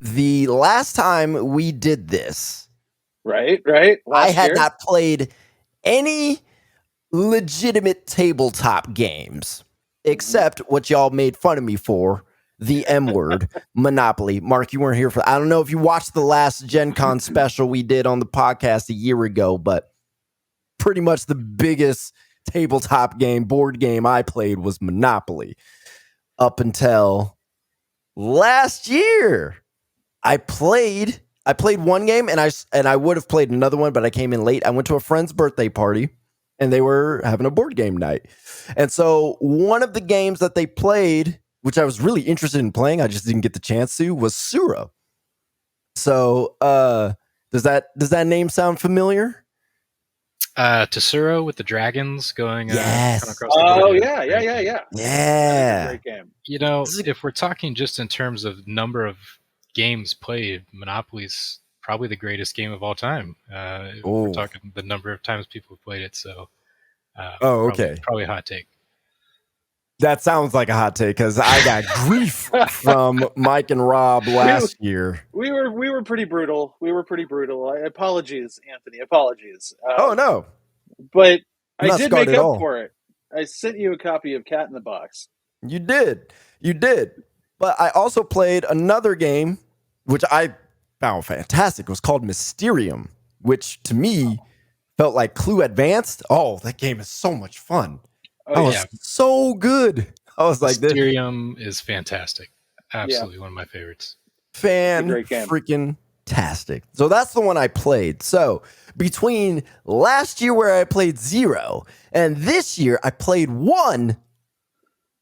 the last time we did this, Right. I had year? not played any legitimate tabletop games except what y'all made fun of me for, the M word, Monopoly. Mark, you weren't here for. I don't know if you watched the last Gen Con special we did on the podcast a year ago, but pretty much the biggest tabletop board game I played was Monopoly up until last year. I played one game and I would have played another one, but I came in late. I went to a friend's birthday party and they were having a board game night. And so one of the games that they played, which I was really interested in playing, I just didn't get the chance to, was Sura. So does that name sound familiar? Tesoro with the dragons going Yes. across the board. Oh yeah. Yeah. Great game. You know, if we're talking just in terms of number of games played, Monopoly's probably the greatest game of all time. If we're talking the number of times people have played it. So, okay. Probably a hot take. That sounds like a hot take because I got grief from Mike and Rob last year. We were pretty brutal. Apologies, Anthony. Apologies. Oh no! But I did make up for it. I sent you a copy of Cat in the Box. You did. But I also played another game, which I found fantastic. It was called Mysterium, which to me felt like Clue Advanced. Oh, that game is so much fun. Oh, yeah. So good. I was like, Mysterium is fantastic. Absolutely one of my favorites. Freaking tastic. So that's the one I played. So between last year where I played 0 and this year I played 1,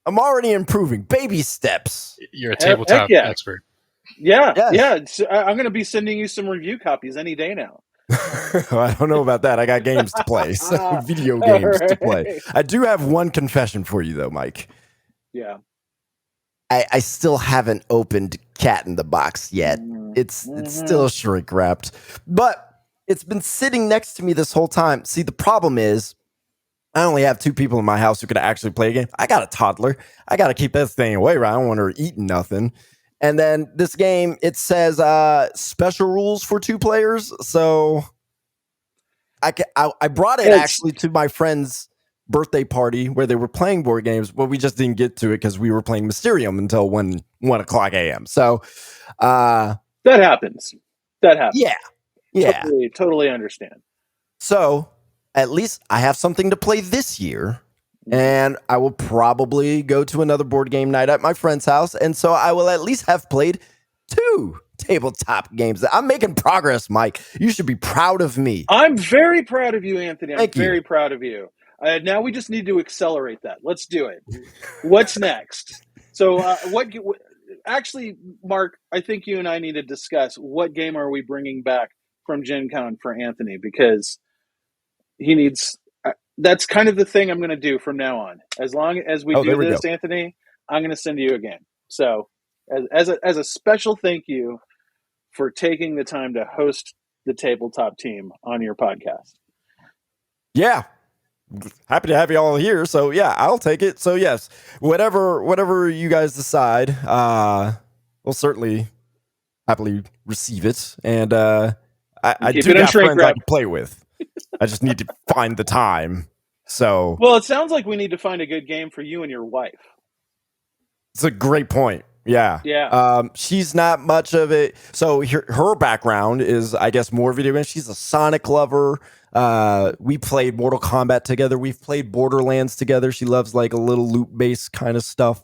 I'm already improving. Baby steps. You're a tabletop expert. Yeah. I'm going to be sending you some review copies any day now. I don't know about that. I got games to play, so video games to play. I do have one confession for you, though, Mike. Yeah. I still haven't opened Cat in the Box yet. It's still shrink wrapped, but it's been sitting next to me this whole time. See, the problem is I only have 2 people in my house who could actually play a game. I got a toddler. I got to keep that thing away, right? I don't want her eating nothing. And then this game, it says special rules for 2 players. So I brought it actually to my friend's birthday party where they were playing board games, but we just didn't get to it because we were playing Mysterium until 1 a.m. So that happens. Yeah. Totally understand. So at least I have something to play this year. And I will probably go to another board game night at my friend's house. And so I will at least have played 2 tabletop games. I'm making progress, Mike. You should be proud of me. I'm very proud of you, Anthony. I'm very proud of you. Now we just need to accelerate that. Let's do it. What's next? So actually, Mark, I think you and I need to discuss what game are we bringing back from Gen Con for Anthony, because he needs... that's kind of the thing I'm going to do from now on. As long as we do this, Anthony, I'm going to send you a game. So as a special thank you for taking the time to host the tabletop team on your podcast. Yeah. Happy to have you all here. So yeah, I'll take it. So yes, whatever you guys decide, we'll certainly happily receive it. And I do have friends I can play with. I just need to find the time. So well, it sounds like we need to find a good game for you and your wife. It's a great point. Yeah. She's not much of it. So her background is, I guess, more video games. She's a Sonic lover. We played Mortal Kombat together. We've played Borderlands together. She loves like a little loot-based kind of stuff.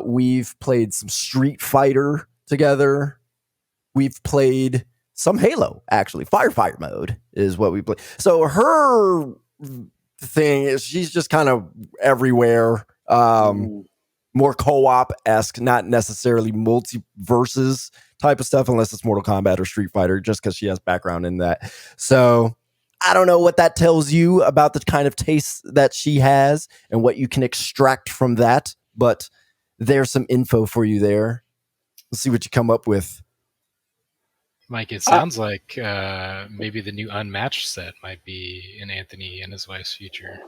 We've played some Street Fighter together. We've played some Halo, actually. Firefighter mode is what we play. So her thing is she's just kind of everywhere. More co-op-esque, not necessarily multiverses type of stuff, unless it's Mortal Kombat or Street Fighter, just because she has background in that. So I don't know what that tells you about the kind of taste that she has and what you can extract from that, but there's some info for you there. Let's see what you come up with. Mike, it sounds like maybe the new Unmatched set might be in Anthony and his wife's future.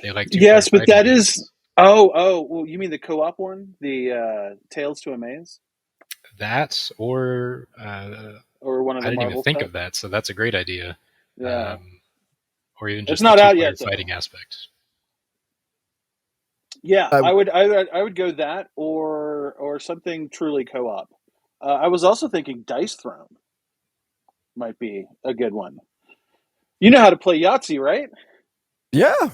They like to. Yes, but that is... Oh, well, you mean the co-op one? The Tales to Amaze? That or one of the I didn't even Marvel think stuff? of that, so that's a great idea. Yeah. Or even just it's not the out two-player yet, fighting aspect. Yeah, I would go that or something truly co-op. I was also thinking Dice Throne might be a good one. You know how to play Yahtzee, right? Yeah.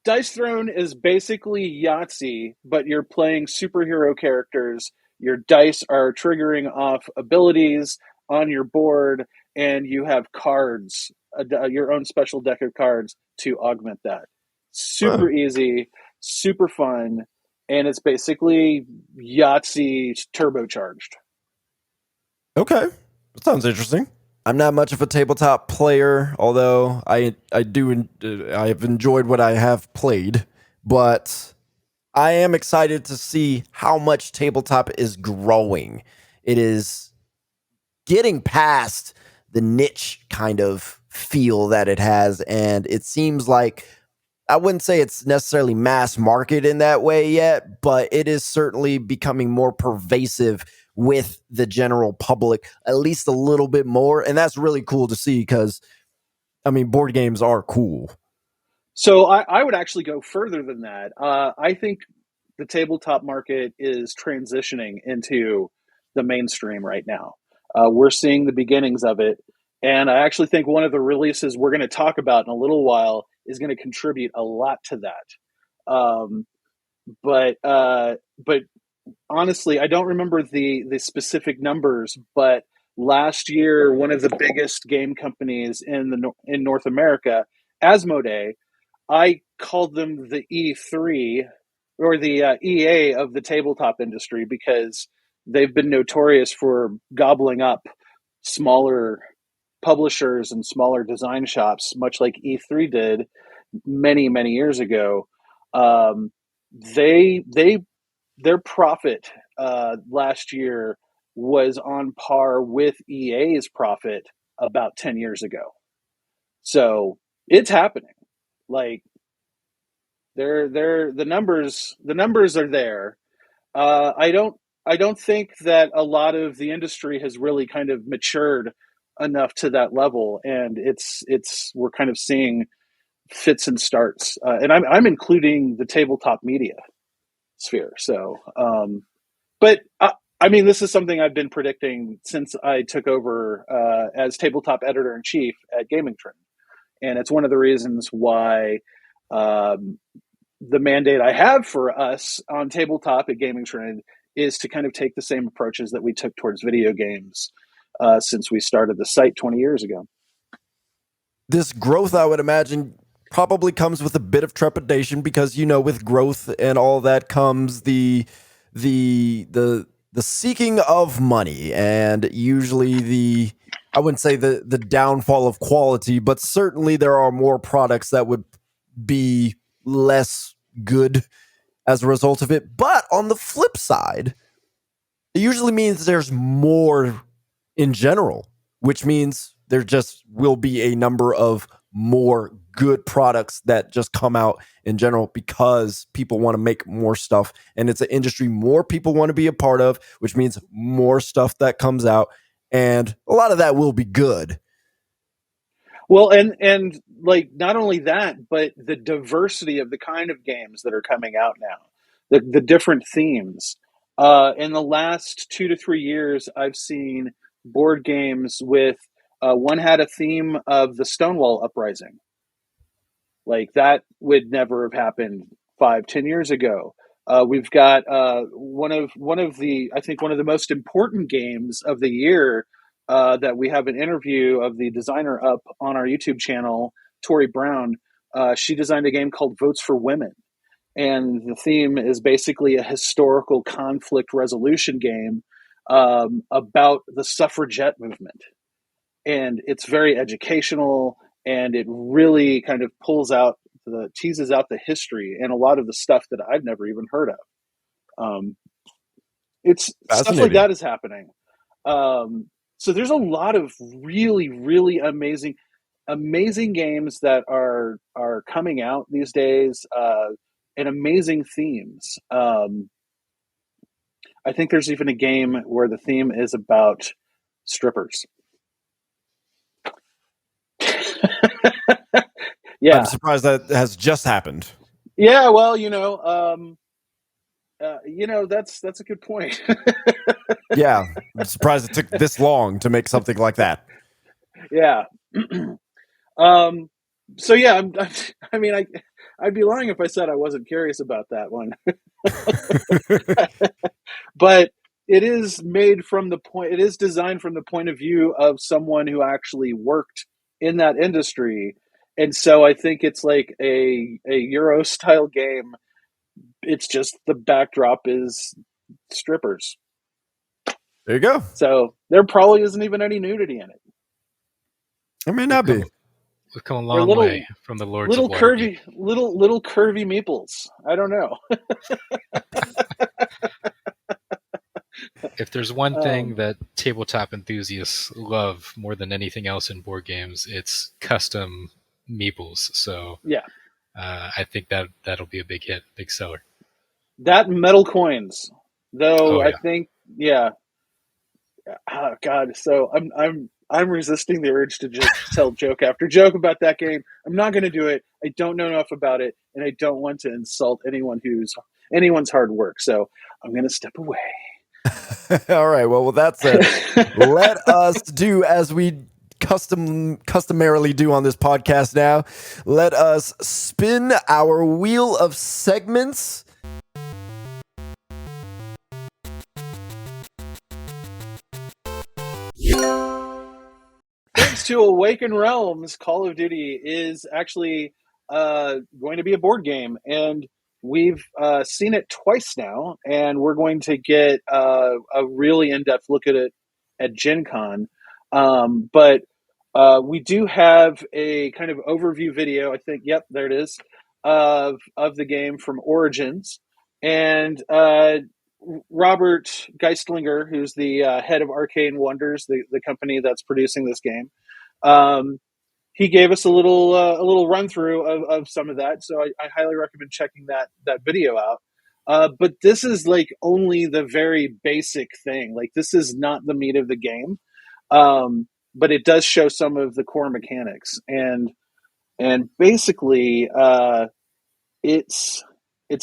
Dice Throne is basically Yahtzee, but you're playing superhero characters. Your dice are triggering off abilities on your board, and you have cards, your own special deck of cards to augment that. Super easy, super fun, and it's basically Yahtzee turbocharged. Okay. That sounds interesting. I'm not much of a tabletop player, although I have enjoyed what I have played, but I am excited to see how much tabletop is growing. It is getting past the niche kind of feel that it has, and it seems like I wouldn't say it's necessarily mass market in that way yet, but it is certainly becoming more pervasive with the general public, at least a little bit more. And that's really cool to see because, I mean, board games are cool. So I would actually go further than that. I think the tabletop market is transitioning into the mainstream right now. We're seeing the beginnings of it. And I actually think one of the releases we're going to talk about in a little while is going to contribute a lot to that. But honestly, I don't remember the specific numbers, but last year, one of the biggest game companies in North America, Asmodee, I called them the E3 or the EA of the tabletop industry because they've been notorious for gobbling up smaller publishers and smaller design shops, much like E3 did many, many years ago. Um, they their profit last year was on par with EA's profit about 10 years ago. So it's happening. Like they're the numbers are there. I don't think that a lot of the industry has really kind of matured enough to that level, and it's we're kind of seeing fits and starts, and I'm including the tabletop media sphere. So, but I mean, this is something I've been predicting since I took over as tabletop editor in chief at Gaming Trend, and it's one of the reasons why. Um, the mandate I have for us on tabletop at Gaming Trend is to kind of take the same approaches that we took towards video games since we started the site 20 years ago. This growth, I would imagine, probably comes with a bit of trepidation because, you know, with growth and all that comes the seeking of money, and usually I wouldn't say the downfall of quality, but certainly there are more products that would be less good as a result of it. But on the flip side, it usually means there's more in general, which means there just will be a number of more good products that just come out in general because people want to make more stuff, and it's an industry more people want to be a part of, which means more stuff that comes out, and a lot of that will be good. Well, and like not only that, but the diversity of the kind of games that are coming out now, the different themes. In the last 2 to 3 years, I've seen board games with one had a theme of the Stonewall Uprising. Like that would never have happened 5, 10 years ago. We've got one of the I think one of the most important games of the year that we have an interview of the designer up on our YouTube channel, Tori Brown. She designed a game called Votes for Women, and the theme is basically a historical conflict resolution game about the suffragette movement, and it's very educational, and it really kind of teases out the history and a lot of the stuff that I've never even heard of. Um, it's stuff like that is happening. So there's a lot of really, really amazing games that are coming out these days, and amazing themes. I think there's even a game where the theme is about strippers. Yeah. I'm surprised that has just happened. Yeah, well, that's a good point. Yeah, I'm surprised it took this long to make something like that. Yeah. So yeah, I'd be lying if I said I wasn't curious about that one. But it is designed from the point of view of someone who actually worked in that industry. And so I think it's like a Euro style game. It's just the backdrop is strippers. There you go. So there probably isn't even any nudity in it. It may not be. We've come a long way from the Lords of Waterdeep. Little curvy meeples. I don't know. If there's one thing that tabletop enthusiasts love more than anything else in board games, it's custom meeples. So yeah, I think that'll be a big hit, big seller. That metal coins, though. I think, yeah. Oh God, so I'm resisting the urge to just tell joke after joke about that game. I'm not going to do it. I don't know enough about it, and I don't want to insult anyone's hard work. So I'm going to step away. All right. Well, with that said, let us do as we customarily do on this podcast now. Let us spin our wheel of segments. Thanks to Awaken Realms, Call of Duty is actually going to be a board game, and we've seen it twice now, and we're going to get a really in-depth look at it at Gen Con. But we do have a kind of overview video, I think, yep, there it is, of the game from Origins. And Robert Geistlinger, who's the head of Arcane Wonders, the company that's producing this game, he gave us a little run through of some of that. So I highly recommend checking that video out. But this is like only the very basic thing. Like, this is not the meat of the game, but it does show some of the core mechanics, and basically it's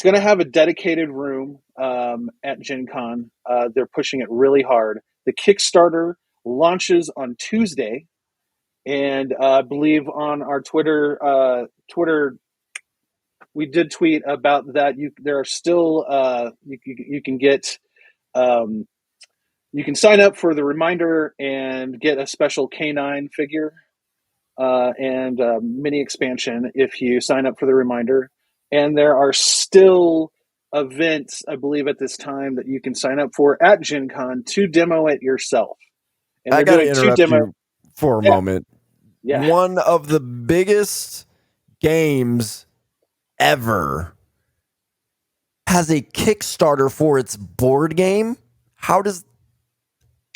going to have a dedicated room at Gen Con. They're pushing it really hard. The Kickstarter launches on Tuesday, and I believe on our Twitter, we did tweet about that. There are still you can get you can sign up for the reminder and get a special K9 figure and mini expansion if you sign up for the reminder. And there are still events, I believe, at this time that you can sign up for at Gen Con to demo it yourself. And I got to interrupt you for a moment. Yeah. One of the biggest games ever has a Kickstarter for its board game.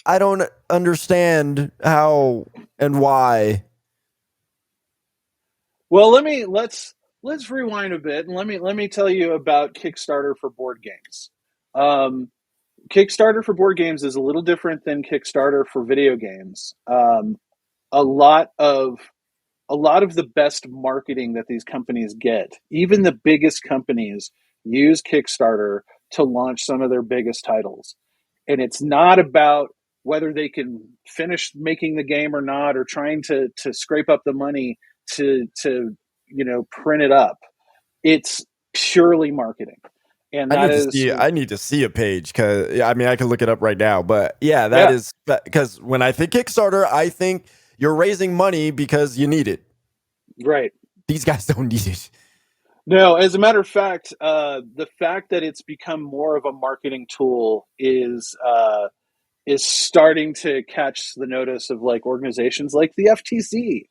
I don't understand how and why. Well, let's rewind a bit, and let me tell you about Kickstarter for board games. Kickstarter for board games is a little different than Kickstarter for video games. A lot of the best marketing that these companies get, even the biggest companies, use Kickstarter to launch some of their biggest titles. And it's not about whether they can finish making the game or not, or trying to scrape up the money to print it up. It's purely marketing. And I need to see a page, because I mean, I can look it up right now, but yeah, is because when I think Kickstarter, I think you're raising money because you need it. Right. These guys don't need it. No, as a matter of fact, the fact that it's become more of a marketing tool is starting to catch the notice of like organizations like the FTC.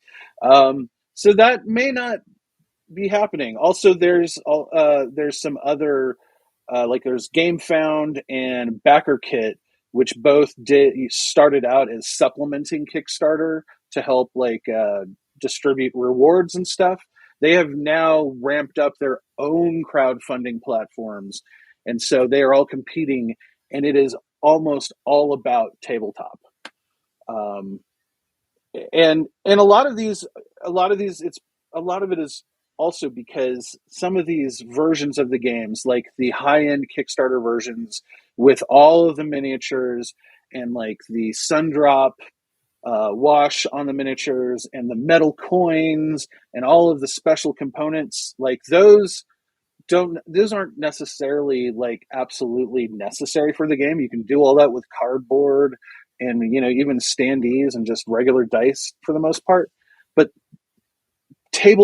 So that may not be happening. Also, there's some other like there's GameFound and BackerKit, which both started out as supplementing Kickstarter to help like distribute rewards and stuff. They have now ramped up their own crowdfunding platforms, and so they are all competing and it is almost all about tabletop. And a lot of these, a lot of it is also because some of these versions of the games, like the high-end Kickstarter versions with all of the miniatures and like the Sundrop wash on the miniatures and the metal coins and all of the special components, like those aren't necessarily like absolutely necessary for the game. You can do all that with cardboard and even standees and just regular dice for the most part. But a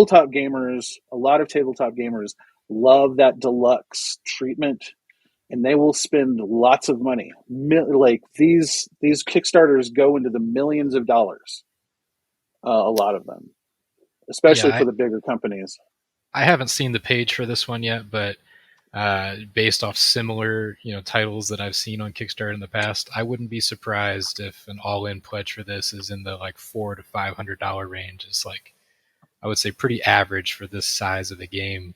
lot of tabletop gamers love that deluxe treatment, and they will spend lots of money. Like these Kickstarters go into the millions of dollars. A lot of them, especially for the bigger companies. I haven't seen the page for this one yet, but based off similar titles that I've seen on Kickstarter in the past, I wouldn't be surprised if an all-in pledge for this is in the like $400 to $500 range. It's like, I would say, pretty average for this size of a game.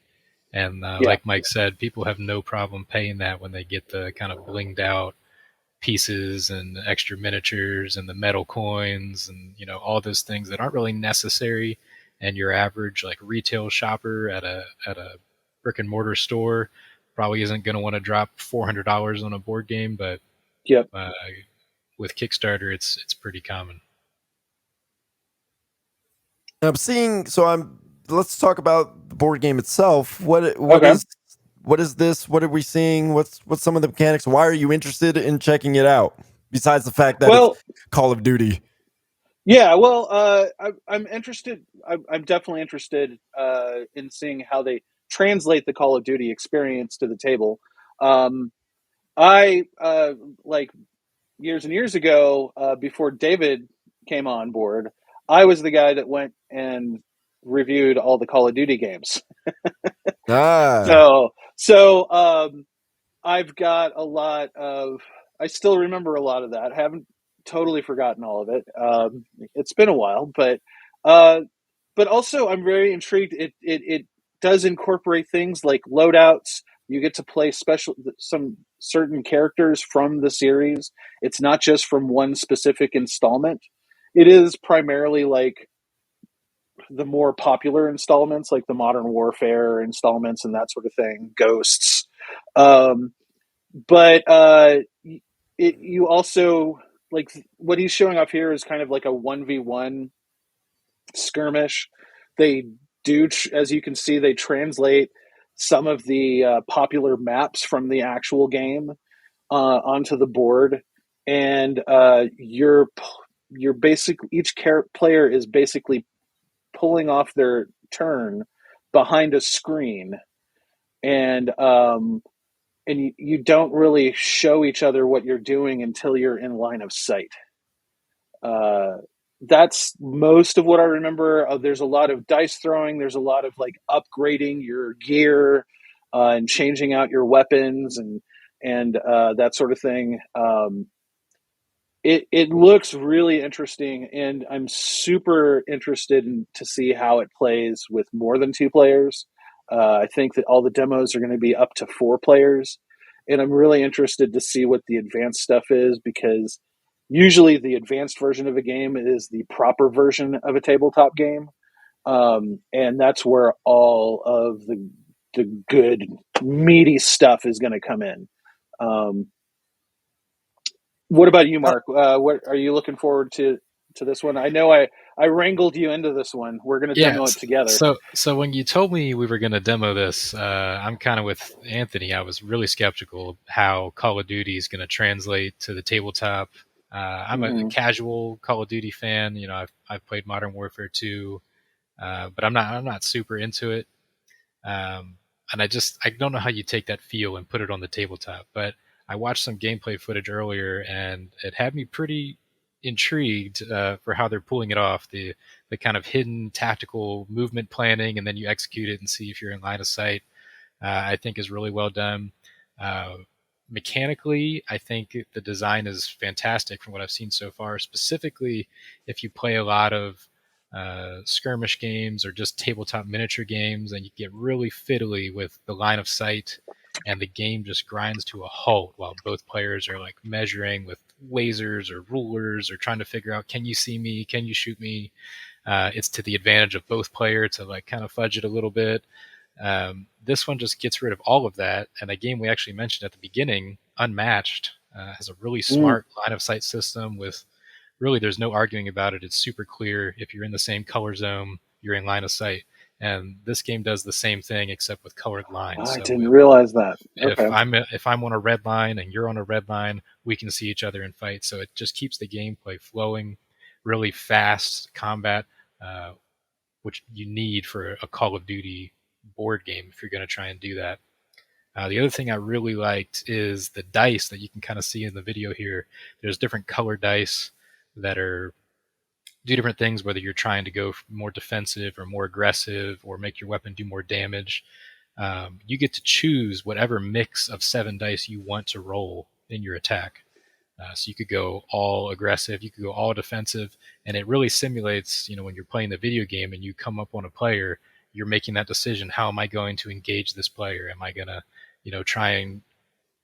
And like Mike said, people have no problem paying that when they get the kind of blinged out pieces and extra miniatures and the metal coins and all those things that aren't really necessary. And your average like retail shopper at a brick and mortar store probably isn't going to want to drop $400 on a board game, but with Kickstarter, it's pretty common. Let's talk about the board game itself. What is this? What are we seeing? What's some of the mechanics? Why are you interested in checking it out? Besides the fact that it's Call of Duty. Yeah, well, I'm interested. I'm definitely interested in seeing how they translate the Call of Duty experience to the table. I like years and years ago, before David came on board, I was the guy that went and reviewed all the Call of Duty games. So I've got a lot of. I still remember a lot of that. I haven't totally forgotten all of it. It's been a while, but also I'm very intrigued. It does incorporate things like loadouts. You get to play some certain characters from the series. It's not just from one specific installment. It is primarily like the more popular installments, like the Modern Warfare installments and that sort of thing, Ghosts. But you also, like, what he's showing off here is kind of like a 1v1 skirmish. They do, as you can see, they translate some of the popular maps from the actual game onto the board, and you're basically, each player is basically pulling off their turn behind a screen, and you don't really show each other what you're doing until you're in line of sight. That's most of what I remember. There's a lot of dice throwing. There's a lot of like upgrading your gear and changing out your weapons and that sort of thing. It looks really interesting, and I'm super interested to see how it plays with more than 2 players. I think that all the demos are going to be up to 4 players, and I'm really interested to see what the advanced stuff is, because usually the advanced version of a game is the proper version of a tabletop game, and that's where all of the good meaty stuff is going to come in. What about you, Mark? What are you looking forward to this one? I know I wrangled you into this one. We're going to demo it together. So when you told me we were going to demo this, I'm kind of with Anthony. I was really skeptical of how Call of Duty is going to translate to the tabletop. I'm a casual Call of Duty fan. I've played Modern Warfare 2, but I'm not super into it. And I don't know how you take that feel and put it on the tabletop. But I watched some gameplay footage earlier, and it had me pretty intrigued for how they're pulling it off. The kind of hidden tactical movement planning, and then you execute it and see if you're in line of sight, I think is really well done. Mechanically, I think the design is fantastic from what I've seen so far, specifically if you play a lot of skirmish games or just tabletop miniature games, and you get really fiddly with the line of sight and the game just grinds to a halt while both players are like measuring with lasers or rulers or trying to figure out, can you see me, can you shoot me? It's to the advantage of both players to like kind of fudge it a little bit. This one just gets rid of all of that, and a game we actually mentioned at the beginning, Unmatched, has a really smart line of sight system with really there's no arguing about it. It's super clear. If you're in the same color zone, you're in line of sight. And this game does the same thing except with colored lines. I didn't realize that. Okay. If I'm on a red line and you're on a red line, we can see each other in fight. So it just keeps the gameplay flowing, really fast combat, which you need for a Call of Duty board game if you're going to try and do that. The other thing I really liked is the dice that you can kind of see in the video here. There's different colored dice that do different things, whether you're trying to go more defensive or more aggressive or make your weapon do more damage. You get to choose whatever mix of 7 dice you want to roll in your attack. So you could go all aggressive, you could go all defensive, and it really simulates, when you're playing the video game and you come up on a player, you're making that decision. How am I going to engage this player? Am I going to, try and,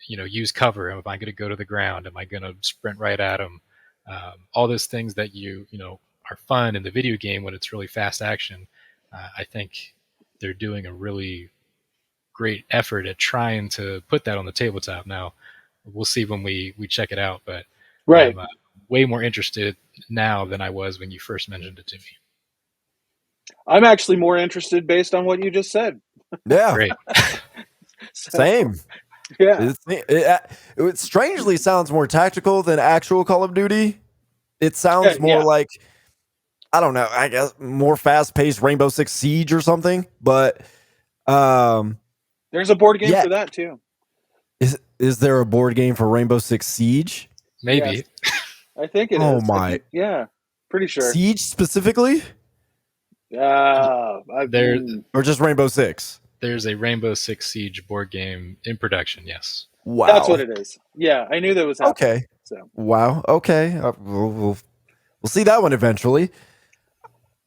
use cover? Am I going to go to the ground? Am I going to sprint right at him? All those things that are fun in the video game when it's really fast action. I think they're doing a really great effort at trying to put that on the tabletop. Now, we'll see when we check it out, but right. I'm way more interested now than I was when you first mentioned it to me. I'm actually more interested based on what you just said. Yeah. Great. Same. Yeah. It strangely sounds more tactical than actual Call of Duty. It sounds more like, I don't know, I guess more fast-paced Rainbow Six Siege or something, but there's a board game for that too. Is there a board game for Rainbow Six Siege? Maybe. Yes. I think it is. Oh my. Pretty sure. Siege specifically? Or just Rainbow Six? There's a Rainbow Six Siege board game in production, yes. Wow. That's what it is. Yeah, I knew that was happening. Okay. So. Wow. Okay. We'll see that one eventually.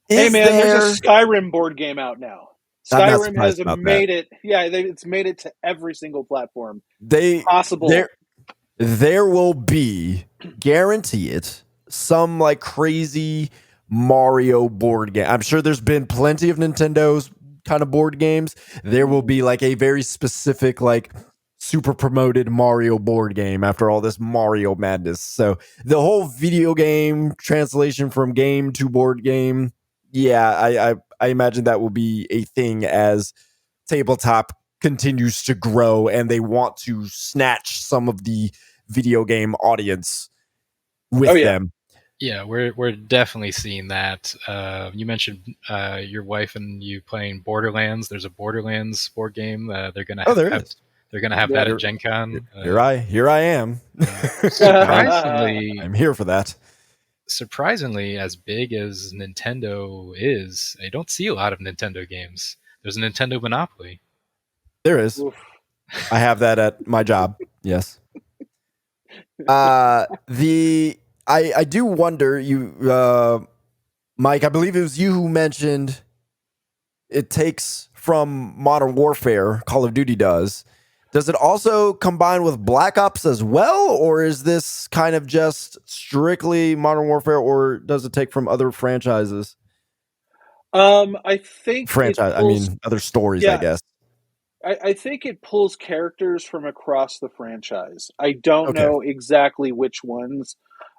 There's a Skyrim board game out now. Skyrim has made it. Yeah, it's made it to every single platform possible. There will be, guarantee it, some like crazy Mario board game. I'm sure there's been plenty of Nintendo's kind of board games. There will be like a very specific, like super promoted Mario board game after all this Mario madness. So the whole video game translation from game to board game, yeah, I imagine that will be a thing as tabletop continues to grow and they want to snatch some of the video game audience with them. Yeah, we're definitely seeing that. You mentioned your wife and you playing Borderlands. There's a Borderlands board game. They're gonna have that at Gen Con. Here I am. Surprisingly, I'm here for that. Surprisingly, as big as Nintendo is, I don't see a lot of Nintendo games. There's a Nintendo Monopoly. There is. Oof. I have that at my job. Yes. I do wonder, Mike, I believe it was you who mentioned it takes from Modern Warfare, Call of Duty does. Does it also combine with Black Ops as well, or is this kind of just strictly Modern Warfare, or does it take from other franchises? I think other stories, I guess. I think it pulls characters from across the franchise. I don't know exactly which ones.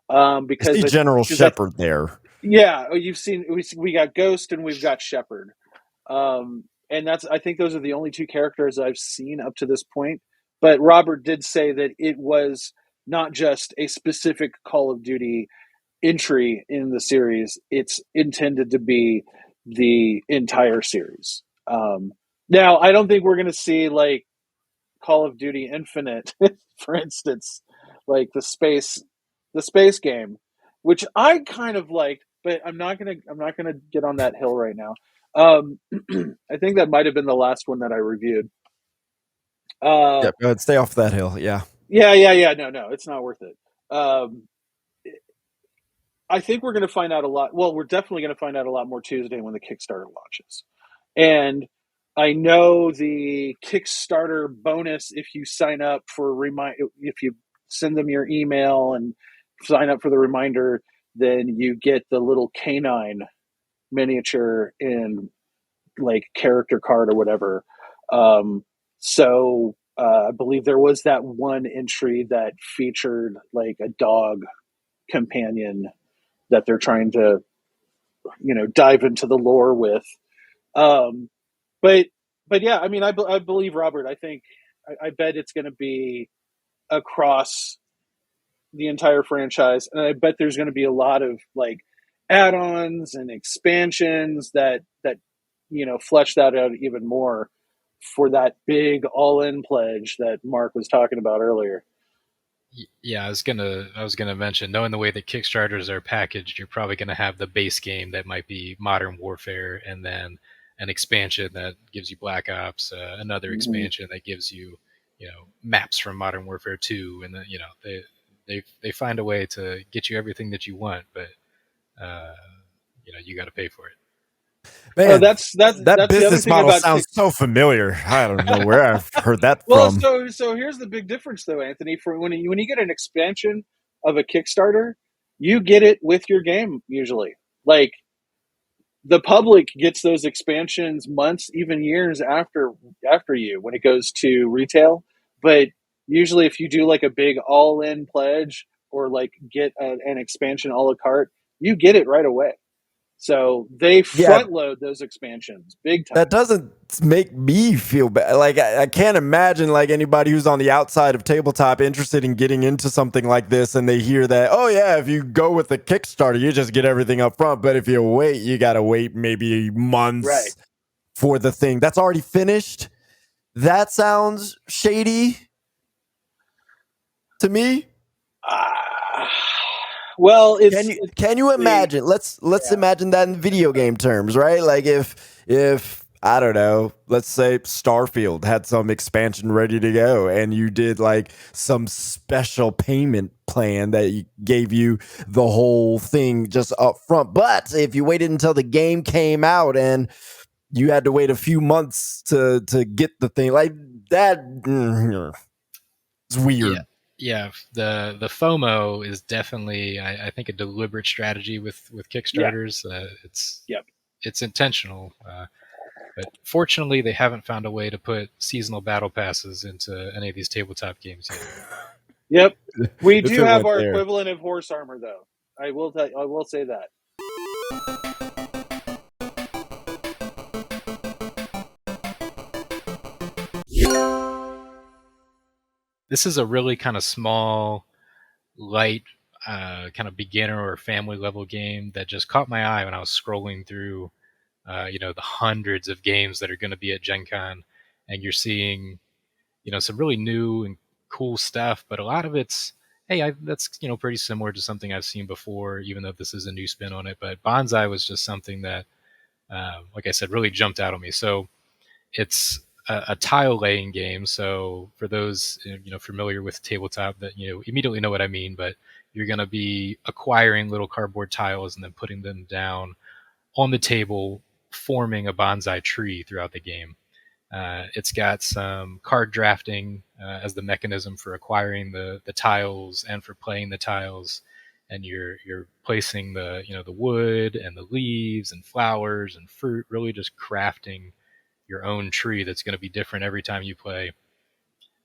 Because General Shepard there. Yeah, you've seen we got Ghost and we've got Shepard. And I think those are the only 2 characters I've seen up to this point. But Robert did say that it was not just a specific Call of Duty entry in the series. It's intended to be the entire series. Now, I don't think we're going to see like Call of Duty Infinite, for instance, like the space game, which I kind of liked, but I'm not gonna get on that hill right now. I think that might have been the last one that I reviewed. Go ahead, stay off that hill. Yeah. No, it's not worth it. I think we're going to find out a lot. Well, we're definitely going to find out a lot more Tuesday when the Kickstarter launches. And I know the Kickstarter bonus, if you sign up for if you send them your email and sign up for the reminder, then you get the little canine miniature in like character card or whatever. So I believe there was that one entry that featured like a dog companion that they're trying to, dive into the lore with. Um, but yeah, I mean, I believe Robert. I think I bet it's going to be across the entire franchise, and I bet there's going to be a lot of like add-ons and expansions that flesh that out even more for that big all-in pledge that Mark was talking about earlier. Yeah, I was gonna mention, knowing the way that Kickstarters are packaged, you're probably gonna have the base game that might be Modern Warfare, and then an expansion that gives you Black Ops, another expansion that gives you, maps from Modern Warfare 2, and then they find a way to get you everything that you want, but you got to pay for it. Man, that's that business the other model thing sounds so familiar. I don't know where I've heard that well, from. so here's the big difference, though, Anthony. For when you get an expansion of a Kickstarter, you get it with your game usually. Like the public gets those expansions months, even years after you when it goes to retail. But usually, if you do like a big all-in pledge or like get an expansion a la carte, you get it right away. So they front load those expansions big time. That doesn't make me feel bad. Like I can't imagine like anybody who's on the outside of tabletop interested in getting into something like this, and they hear that, oh yeah, if you go with the Kickstarter, you just get everything up front. But if you wait, you gotta wait maybe months for the thing that's already finished. That sounds shady to me. Well, can you imagine? Let's imagine that in video game terms, right? Like if I don't know, let's say Starfield had some expansion ready to go, and you did like some special payment plan that gave you the whole thing just up front. But if you waited until the game came out and you had to wait a few months to get the thing, like that, it's weird. Yeah, the FOMO is definitely, I think, a deliberate strategy with Kickstarters. It's intentional, but fortunately, they haven't found a way to put seasonal battle passes into any of these tabletop games Yep, yet. we do have our equivalent of horse armor, though. I will say that. This is a really kind of small, light, kind of beginner or family level game that just caught my eye when I was scrolling through, the hundreds of games that are going to be at Gen Con, and you're seeing, some really new and cool stuff, but a lot of it's, hey, that's pretty similar to something I've seen before, even though this is a new spin on it. But Bonsai was just something that, like I said, really jumped out on me. So it's a tile laying game. So for those familiar with tabletop, that immediately know what I mean. But you're going to be acquiring little cardboard tiles and then putting them down on the table, forming a bonsai tree throughout the game. It's got some card drafting as the mechanism for acquiring the tiles and for playing the tiles. And you're placing the wood and the leaves and flowers and fruit, really just crafting your own tree that's going to be different every time you play.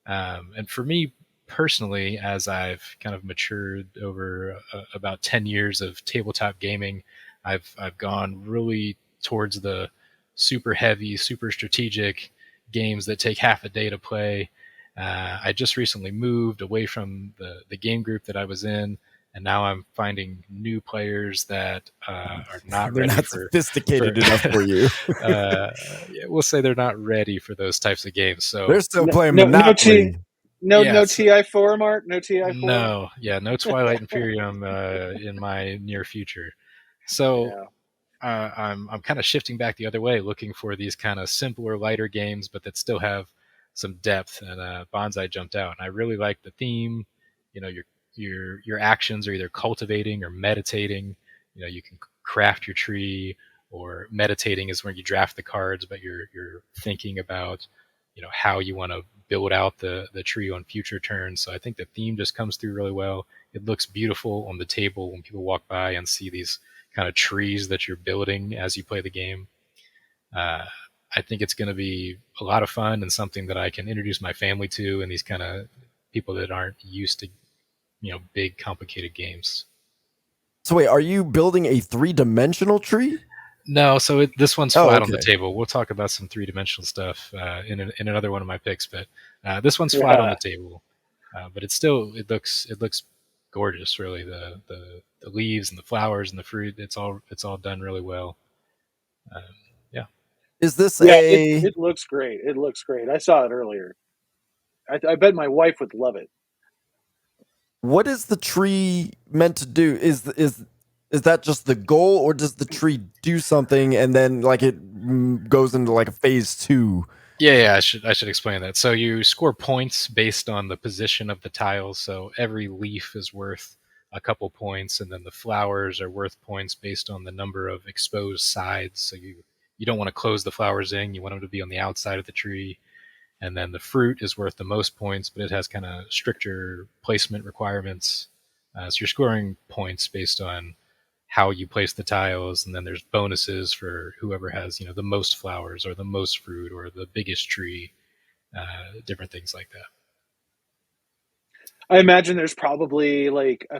And for me personally, as I've kind of matured over about 10 years of tabletop gaming, I've gone really towards the super heavy, super strategic games that take half a day to play. I just recently moved away from the game group that I was in, and now I'm finding new players that are not they're ready not sophisticated enough for you. We'll say they're not ready for those types of games. So they're still playing Monopoly. No TI4, Mark. No TI4. No Twilight Imperium in my near future. So I'm kind of shifting back the other way, looking for these kind of simpler, lighter games, but that still have some depth. And Bonsai jumped out, and I really like the theme. Your actions are either cultivating or meditating. You can craft your tree, or meditating is when you draft the cards, but you're thinking about, how you want to build out the tree on future turns. So I think the theme just comes through really well. It looks beautiful on the table when people walk by and see these kind of trees that you're building as you play the game. I think it's going to be a lot of fun and something that I can introduce my family to, and these kind of people that aren't used to, big complicated games. So wait, are you building a 3-dimensional tree? No, so this one's flat on the table. We'll talk about some 3-dimensional stuff in another one of my picks, but this one's flat on the table. But it looks gorgeous. Really, the leaves and the flowers and the fruit. It's all done really well. Yeah. Is this It looks great. It looks great. I saw it earlier. I bet my wife would love it. What is the tree meant to do? Is that just the goal, or does the tree do something and then like it goes into like a phase 2? Yeah, I should explain that. So you score points based on the position of the tiles. So every leaf is worth a couple points, and then the flowers are worth points based on the number of exposed sides. So you don't want to close the flowers in. You want them to be on the outside of the tree. And then the fruit is worth the most points, but it has kind of stricter placement requirements. So you're scoring points based on how you place the tiles, and then there's bonuses for whoever has, the most flowers or the most fruit or the biggest tree, different things like that. I imagine there's probably like a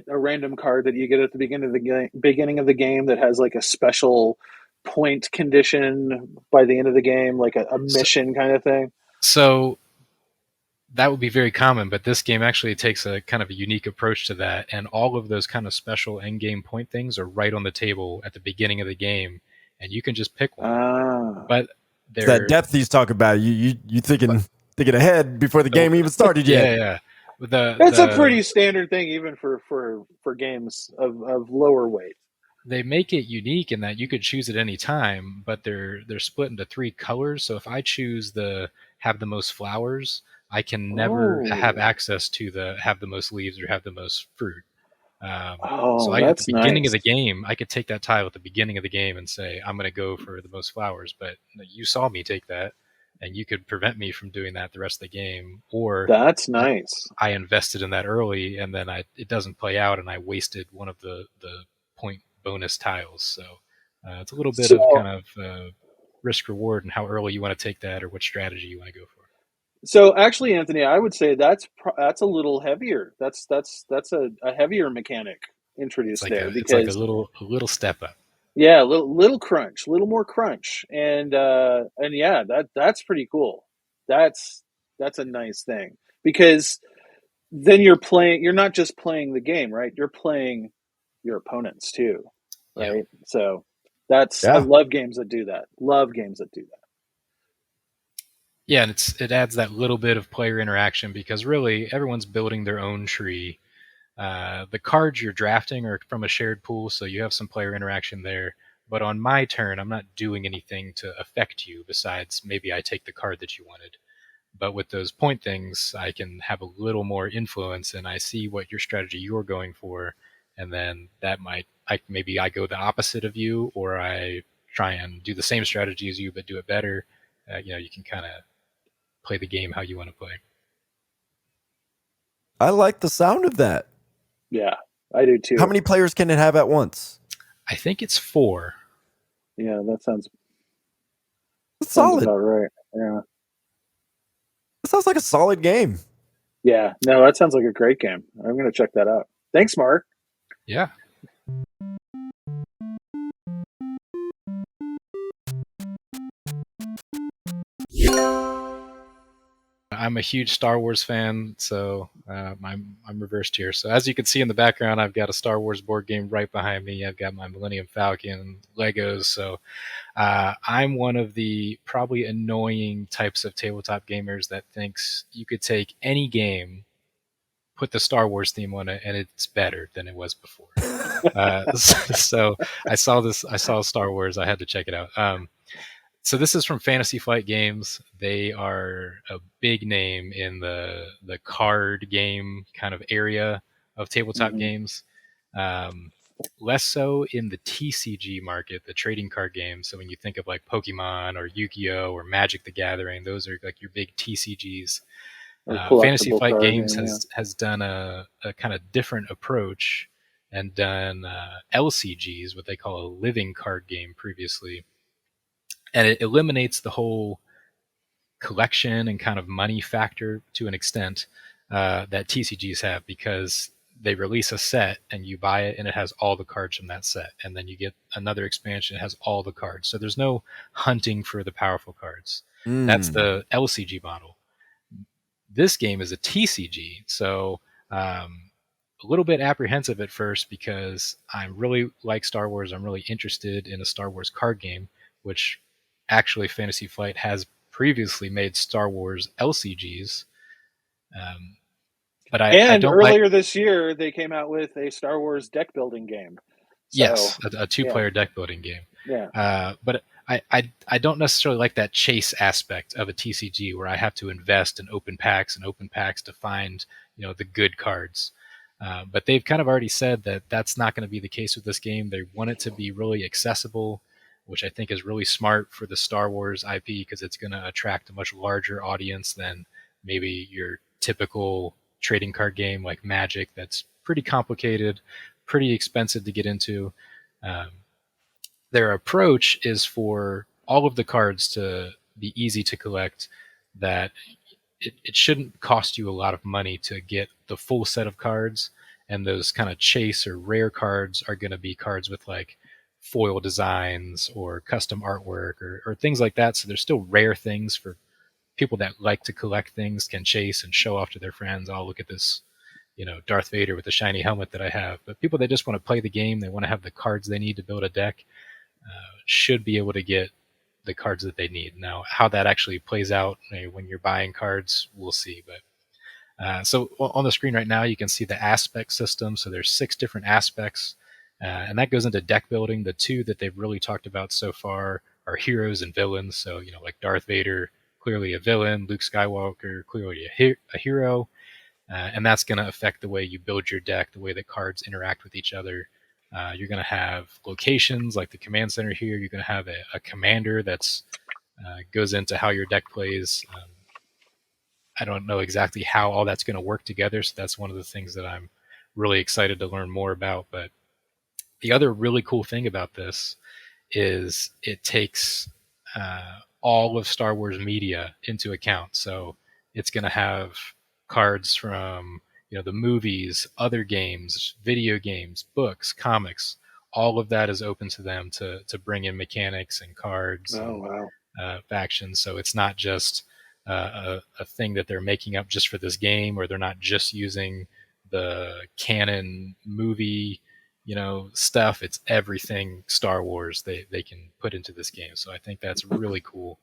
random card that you get at the beginning of the game that has like a special point condition by the end of the game, like a mission kind of thing. So that would be very common, but this game actually takes a kind of a unique approach to that, and all of those kind of special end game point things are right on the table at the beginning of the game, and you can just pick one. But that depth he's talking about, you thinking ahead before the game even started yet. Yeah. That's a pretty standard thing, even for games of lower weight. They make it unique in that you could choose at any time, but they're split into 3 colors. So if I choose have the most flowers, I can never have access to have the most leaves or have the most fruit. So at the beginning of the game, I could take that tile at the beginning of the game and say, I'm going to go for the most flowers. But you saw me take that, and you could prevent me from doing that the rest of the game. Or that's nice. I invested in that early, and then it doesn't play out, and I wasted one of the point bonus tiles. So it's a little bit of kind of risk reward and how early you want to take that or what strategy you want to go for. So actually, Anthony, I would say that's a little heavier. That's a heavier mechanic introduced there, because it's like a little step up. Yeah, a little crunch, a little more crunch, and yeah, that's pretty cool. That's a nice thing, because then you're not just playing the game, right? You're playing your opponents too, right? Yeah. So I love games that do that. Yeah, and it adds that little bit of player interaction, because really everyone's building their own tree. The cards you're drafting are from a shared pool, so you have some player interaction there. But on my turn, I'm not doing anything to affect you besides maybe I take the card that you wanted. But with those point things, I can have a little more influence, and I see what your strategy you're going for, and then that maybe I go the opposite of you, or I try and do the same strategy as you but do it better. You can kind of play the game how you want to play. I like the sound of that. Yeah, I do too. How many players can it have at once? I think it's 4. Yeah, that sounds solid. About right. Yeah. That sounds like a solid game. Yeah, no, that sounds like a great game. I'm going to check that out. Thanks, Mark. Yeah. I'm a huge Star Wars fan, so I'm reversed here. So as you can see in the background, I've got a Star Wars board game right behind me. I've got my Millennium Falcon Legos. So I'm one of the probably annoying types of tabletop gamers that thinks you could take any game, put the Star Wars theme on it, and it's better than it was before. So I saw Star Wars. I had to check it out. So this is from Fantasy Flight Games. They are a big name in the card game kind of area of tabletop games. less so in the TCG market, the trading card games. So when you think of like Pokemon or Yu-Gi-Oh or Magic the Gathering, those are like your big TCGs. Fantasy Flight Games has done a kind of different approach and done LCGs, what they call a living card game previously. And it eliminates the whole collection and kind of money factor to an extent that TCGs have, because they release a set and you buy it and it has all the cards from that set. And then you get another expansion that has all the cards. So there's no hunting for the powerful cards. That's the LCG model. This game is a TCG. So a little bit apprehensive at first because I really like Star Wars. I'm really interested in a Star Wars card game, which actually Fantasy Flight has previously made Star Wars LCGs. But I don't earlier this year, they came out with a Star Wars deck building game. So, yes, a two-player deck building game. Yeah. But I don't necessarily like that chase aspect of a TCG where I have to invest in open packs to find the good cards. But they've kind of already said that that's not going to be the case with this game. They want it to be really accessible, which I think is really smart for the Star Wars IP, because it's going to attract a much larger audience than maybe your typical trading card game like Magic. That's pretty complicated, pretty expensive to get into. Their approach is for all of the cards to be easy to collect, that it shouldn't cost you a lot of money to get the full set of cards. And those kind of chase or rare cards are going to be cards with like foil designs or custom artwork or things like that. So there's still rare things for people that like to collect things, can chase and show off to their friends. Oh, look at this, Darth Vader with the shiny helmet that I have. But people that just want to play the game, they want to have the cards they need to build a deck, should be able to get the cards that they need. Now, how that actually plays out when you're buying cards, we'll see. But so on the screen right now, you can see the aspect system. So there's 6 different aspects, and that goes into deck building. The 2 that they've really talked about so far are heroes and villains. So, like Darth Vader, clearly a villain, Luke Skywalker, clearly a hero. And that's going to affect the way you build your deck, the way that cards interact with each other. You're going to have locations like the command center here. You're going to have a commander that's goes into how your deck plays. I don't know exactly how all that's going to work together, so that's one of the things that I'm really excited to learn more about. But the other really cool thing about this is it takes all of Star Wars media into account. So it's going to have cards from the movies, other games, video games, books, comics. All of that is open to them to bring in mechanics and cards factions. So it's not just a thing that they're making up just for this game, or they're not just using the canon movie stuff. It's everything Star Wars they can put into this game. So I think that's really cool.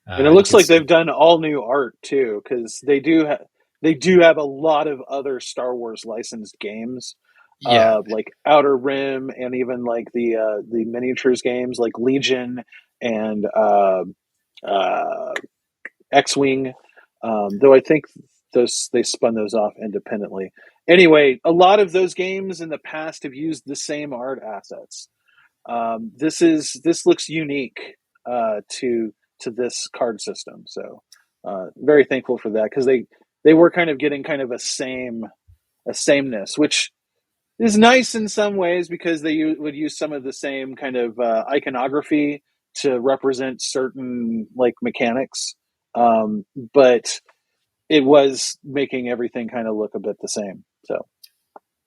And it looks like they've done all new art too, because they do have a lot of other Star Wars licensed games, like Outer Rim, and even like the miniatures games like Legion and X-Wing. Though I think they spun those off independently. Anyway, a lot of those games in the past have used the same art assets. This looks unique to this card system. So very thankful for that, because they were kind of getting kind of a sameness, which is nice in some ways, because they would use some of the same kind of iconography to represent certain like mechanics, but it was making everything kind of look a bit the same. So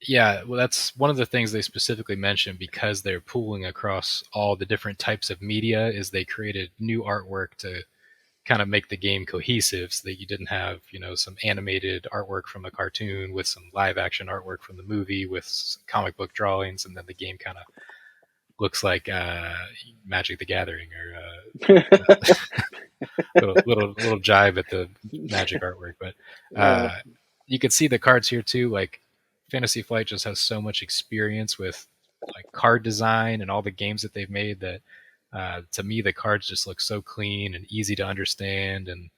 yeah, well, that's one of the things they specifically mentioned, because they're pooling across all the different types of media, is they created new artwork to kind of make the game cohesive, so that you didn't have, some animated artwork from a cartoon with some live action artwork from the movie with some comic book drawings, and then the game kind of looks like Magic the Gathering, or little jive at the Magic artwork. But you can see the cards here too. Like Fantasy Flight just has so much experience with like card design and all the games that they've made that to me the cards just look so clean and easy to understand, and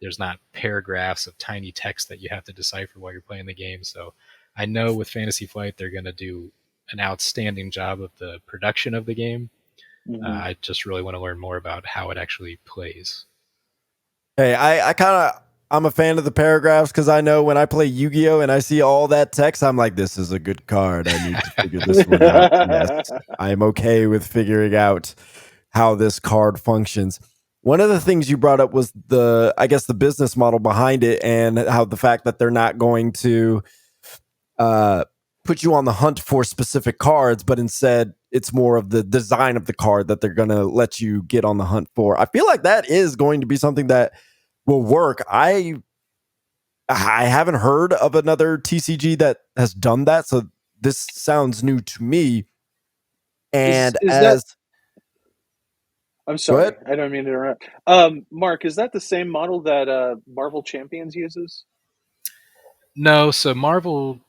there's not paragraphs of tiny text that you have to decipher while you're playing the game. So I know with Fantasy Flight they're going to do an outstanding job of the production of the game. I just really want to learn more about how it actually plays. Hey, I'm a fan of the paragraphs because I know when I play Yu-Gi-Oh and I see all that text, I'm like, this is a good card. I need to figure this one out. Yes, I'm okay with figuring out how this card functions. One of the things you brought up was the business model behind it, and how the fact that they're not going to put you on the hunt for specific cards, but instead it's more of the design of the card that they're going to let you get on the hunt for. I feel like that is going to be something that will work. I haven't heard of another TCG that has done that, so this sounds new to me. And I'm sorry, I don't mean to interrupt. Mark, is that the same model that Marvel Champions uses? No, so Marvel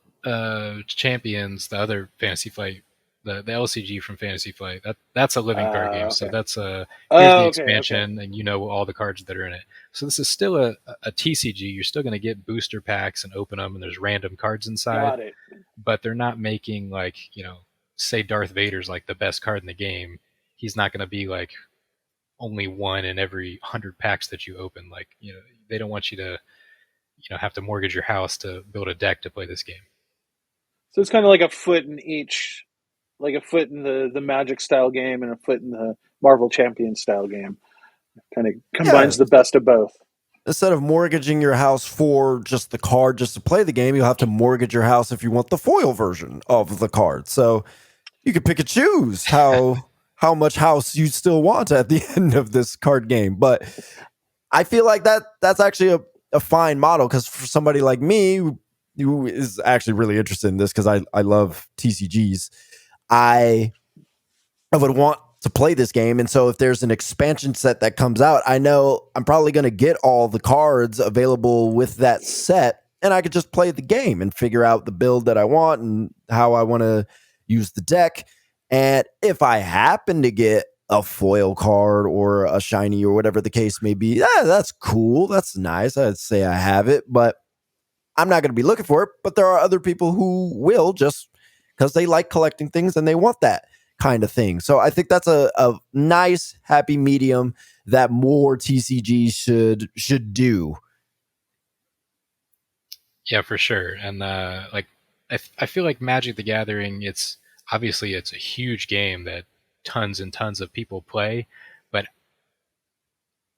Champions, the other Fantasy Flight, the LCG from Fantasy Flight, that's a living card game. Okay. So that's here's the expansion, and you know all the cards that are in it. So this is still a TCG. You're still going to get booster packs and open them, and there's random cards inside. Got it. But they're not making, like, say Darth Vader's like the best card in the game. He's not going to be like only one in every 100 packs that you open. Like, they don't want you to have to mortgage your house to build a deck to play this game. So it's kind of like a foot in each, like a foot in the Magic style game and a foot in the Marvel Champion style game. Kind of combines the best of both. Instead of mortgaging your house for just the card just to play the game, you'll have to mortgage your house if you want the foil version of the card. So you can pick and choose how much house you still want at the end of this card game. But I feel like that's actually a fine model, because for somebody like me who is actually really interested in this, because I love TCGs, I would want to play this game. And so if there's an expansion set that comes out, I know I'm probably going to get all the cards available with that set, and I could just play the game and figure out the build that I want and how I want to use the deck. And if I happen to get a foil card or a shiny or whatever the case may be, that's cool. That's nice. I'd say I have it, but I'm not going to be looking for it. But there are other people who will, just because they like collecting things and they want that kind of thing. So I think that's a nice happy medium that more TCGs should do. Yeah, for sure. And I feel like Magic the Gathering, it's obviously it's a huge game that tons and tons of people play, but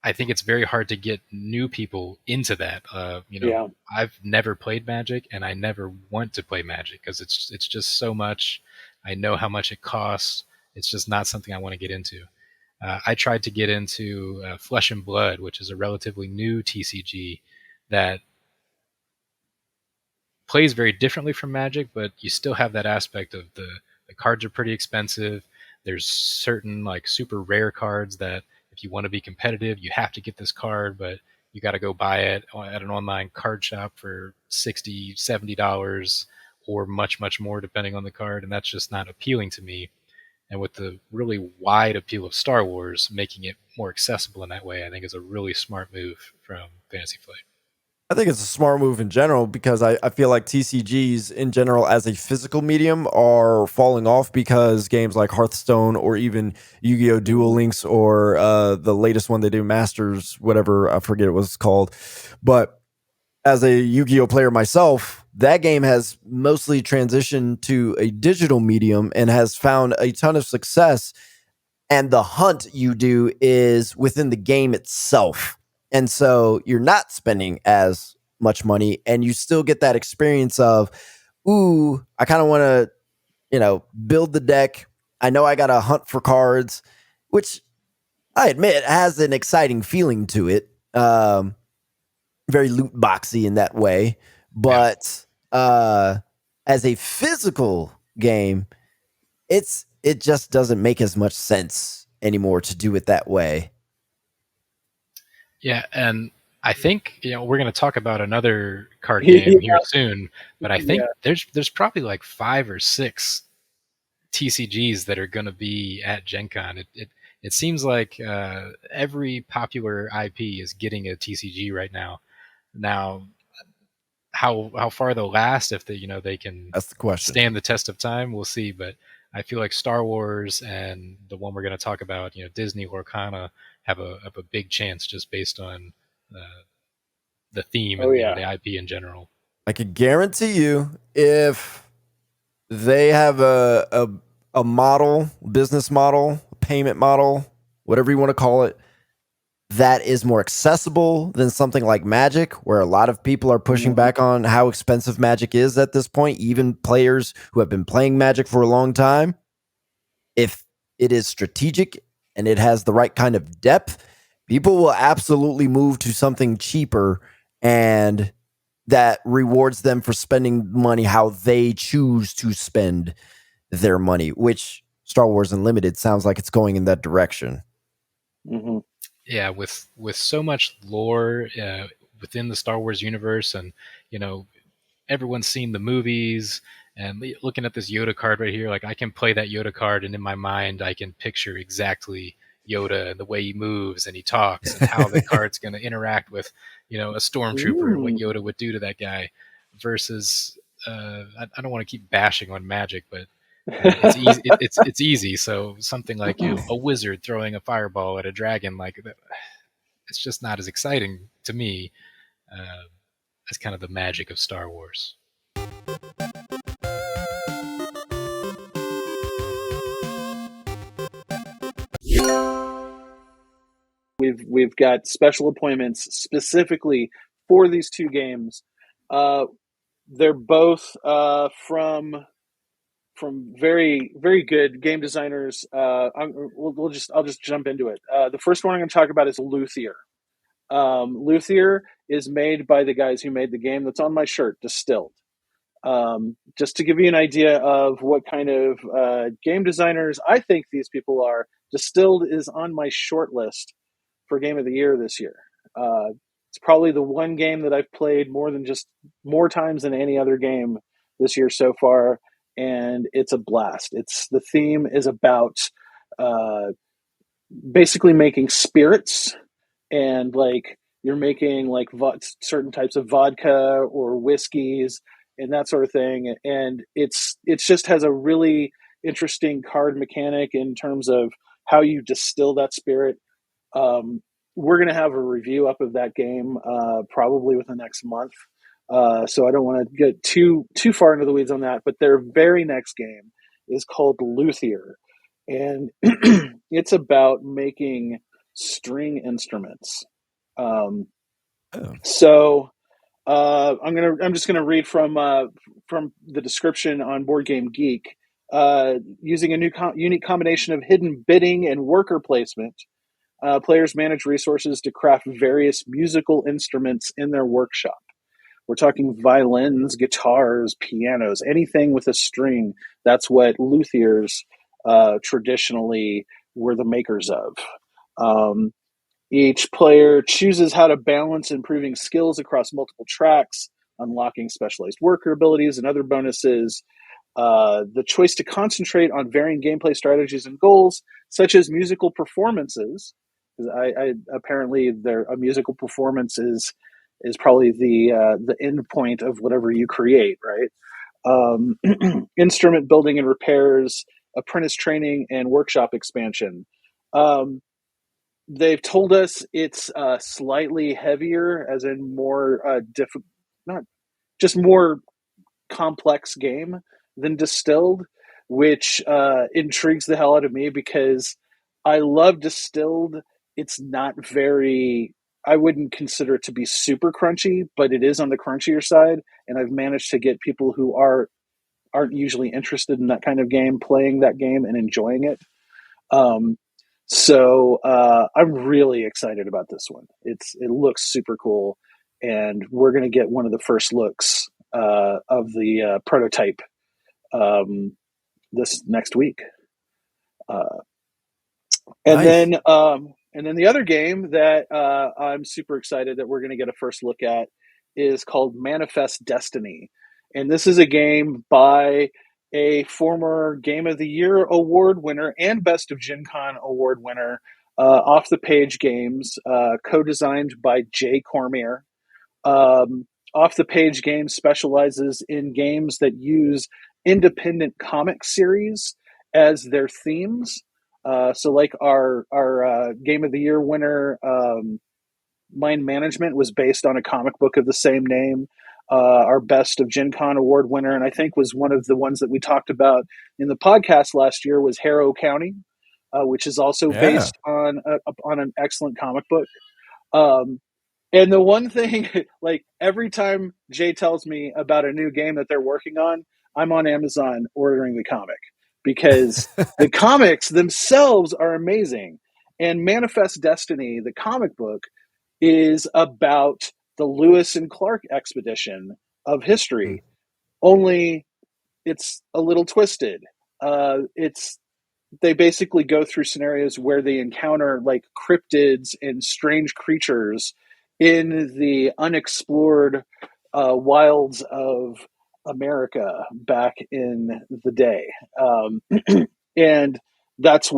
I think it's very hard to get new people into that. I've never played Magic, and I never want to play Magic because it's just so much. I know how much it costs. It's just not something I want to get into. I tried to get into Flesh and Blood, which is a relatively new TCG that plays very differently from Magic, but you still have that aspect of the cards are pretty expensive. There's certain like super rare cards that if you want to be competitive, you have to get this card, but you got to go buy it at an online card shop for $60, $70 or much, much more depending on the card. And that's just not appealing to me. And with the really wide appeal of Star Wars, making it more accessible in that way, I think is a really smart move from Fantasy Flight. I think it's a smart move in general, because I feel like TCGs in general as a physical medium are falling off, because games like Hearthstone or even Yu-Gi-Oh! Duel Links or the latest one they do, Masters, whatever, I forget what it's called. But as a Yu-Gi-Oh! Player myself, that game has mostly transitioned to a digital medium and has found a ton of success. And the hunt you do is within the game itself. And so you're not spending as much money, and you still get that experience of, ooh, I kind of want to, build the deck. I know I got to hunt for cards, which I admit has an exciting feeling to it. Very loot boxy in that way. But as a physical game, it just doesn't make as much sense anymore to do it that way. Yeah, and I think we're going to talk about another card game here soon, but I think there's probably like 5 or 6 TCGs that are going to be at Gen Con. It seems like every popular IP is getting a TCG right now. Now, how far they'll last, if they can That's the question. stand the test of time, we'll see. But I feel like Star Wars and the one we're going to talk about, Disney Lorcana, have a big chance just based on the theme and the IP in general. I could guarantee you, if they have a model, business model, payment model, whatever you want to call it, that is more accessible than something like Magic, where a lot of people are pushing back on how expensive Magic is at this point, even players who have been playing Magic for a long time. If it is strategic and it has the right kind of depth, people will absolutely move to something cheaper and that rewards them for spending money how they choose to spend their money, which Star Wars Unlimited sounds like it's going in that direction. Mm-hmm. Yeah, with so much lore within the Star Wars universe, and everyone's seen the movies, and looking at this Yoda card right here, like I can play that Yoda card, and in my mind I can picture exactly Yoda and the way he moves and he talks and how the card's going to interact with a stormtrooper and what Yoda would do to that guy. Versus I don't want to keep bashing on Magic, but it's easy. It's easy. So something like a wizard throwing a fireball at a dragon, like it's just not as exciting to me as kind of the magic of Star Wars. We've got special appointments specifically for these two games. They're both from very, very good game designers. I'll just jump into it. The first one I'm going to talk about is Luthier. Luthier is made by the guys who made the game that's on my shirt, Distilled. Just to give you an idea of what kind of game designers I think these people are, Distilled is on my short list for Game of the Year this year. It's probably the one game that I've played more times than any other game this year so far, and it's a blast. The theme is about basically making spirits, and like you're making like certain types of vodka or whiskeys and that sort of thing, and it's just has a really interesting card mechanic in terms of how you distill that spirit. We're going to have a review up of that game probably within the next month. So I don't want to get too far into the weeds on that, but their very next game is called Luthier, and it's about making string instruments. So I'm just gonna read from the description on Board Game Geek. Using a unique combination of hidden bidding and worker placement, players manage resources to craft various musical instruments in their workshop. We're talking violins, guitars, pianos, anything with a string. That's what luthiers traditionally were the makers of. Each player chooses how to balance improving skills across multiple tracks, unlocking specialized worker abilities and other bonuses. The choice to concentrate on varying gameplay strategies and goals, such as musical performances. Apparently a musical performance is probably the end point of whatever you create, right? Instrument building and repairs, apprentice training, and workshop expansion. They've told us it's slightly heavier, as in more not just more complex game than Distilled, which intrigues the hell out of me because I love Distilled. It's not very, I wouldn't consider it to be super crunchy, but it is on the crunchier side, and I've managed to get people who aren't usually interested in that kind of game playing that game and enjoying it. So I'm really excited about this one. It looks super cool, and we're going to get one of the first looks of the prototype this next week. And nice. Then the other game that I'm super excited that we're going to get a first look at is called Manifest Destiny. And this is a game by a former Game of the Year award winner and Best of Gen Con award winner, Off the Page Games, co-designed by Jay Cormier. Off the Page Games specializes in games that use independent comic series as their themes. So like our Game of the Year winner, Mind Management, was based on a comic book of the same name. Our Best of Gen Con award winner, and I think was one of the ones that we talked about in the podcast last year, was Harrow County, which is also based on an excellent comic book. And the one thing, like every time Jay tells me about a new game that they're working on, I'm on Amazon ordering the comic, because the comics themselves are amazing. And Manifest Destiny, the comic book, is about the Lewis and Clark expedition of history. Only it's a little twisted. They basically go through scenarios where they encounter like cryptids and strange creatures in the unexplored wilds of America back in the day. And that's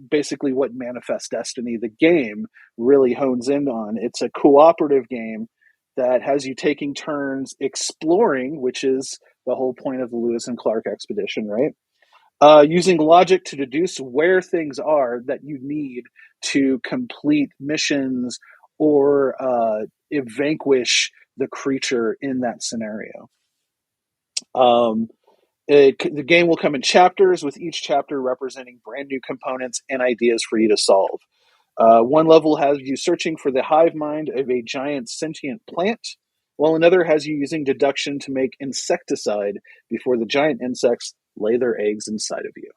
basically what Manifest Destiny, the game, really hones in on. It's a cooperative game that has you taking turns exploring, which is the whole point of the Lewis and Clark expedition, right? Using logic to deduce where things are that you need to complete missions or vanquish the creature in that scenario. The game will come in chapters, with each chapter representing brand new components and ideas for you to solve. One level has you searching for the hive mind of a giant sentient plant, while another has you using deduction to make insecticide before the giant insects lay their eggs inside of you.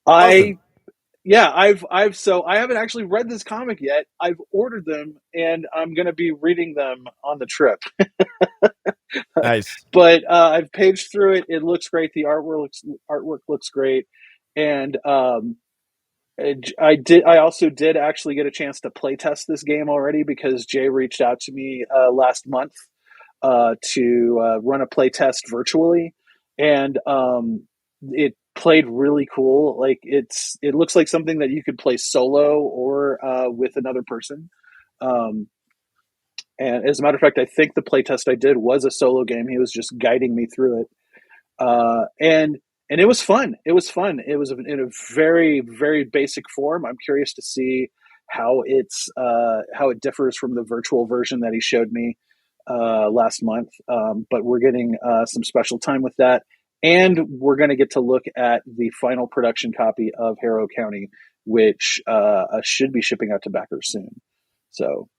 I haven't actually read this comic yet. I've ordered them, and I'm going to be reading them on the trip. Nice. But I've paged through it. It looks great. The artwork looks great, and I also did actually get a chance to play test this game already, because Jay reached out to me last month to run a play test virtually, and it played really cool. Like it looks like something that you could play solo or with another person. And as a matter of fact, I think the playtest I did was a solo game. He was just guiding me through it, and it was fun. It was fun. It was in a very, very basic form. I'm curious to see how it differs from the virtual version that he showed me last month. But we're getting some special time with that, and we're going to get to look at the final production copy of Harrow County, which should be shipping out to backers soon. So,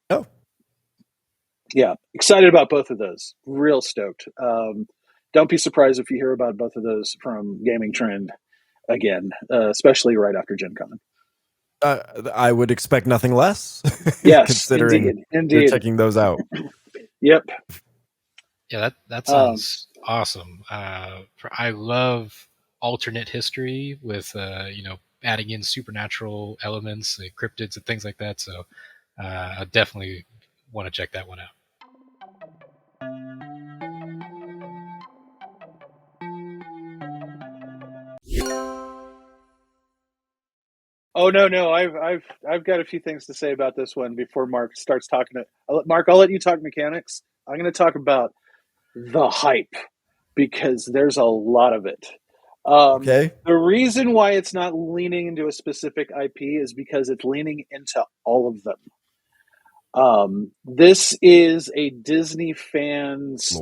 yeah, excited about both of those. Real stoked. Don't be surprised if you hear about both of those from Gaming Trend again, especially right after Gen Con. I would expect nothing less. Yes, considering indeed. You're checking those out. Yep. Yeah, that sounds awesome. I love alternate history with adding in supernatural elements, like cryptids and things like that. So I definitely want to check that one out. Oh no! I've got a few things to say about this one before Mark starts talking. Mark, I'll let you talk mechanics. I'm going to talk about the hype, because there's a lot of it. Okay. The reason why it's not leaning into a specific IP is because it's leaning into all of them. This is a Disney fan's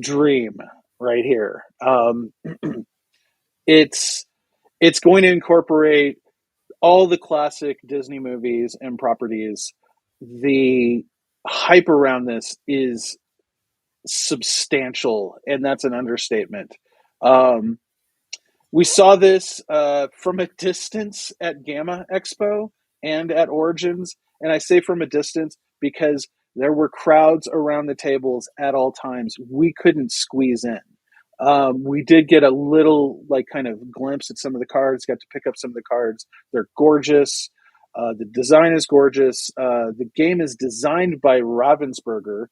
dream right here. It's going to incorporate all the classic Disney movies and properties. The hype around this is substantial, and that's an understatement. We saw this from a distance at Gamma Expo and at Origins, and I say from a distance because there were crowds around the tables at all times. We couldn't squeeze in. We did get a little kind of glimpse at some of the cards, got to pick up some of the cards. They're gorgeous. The design is gorgeous. The game is designed by Ravensburger,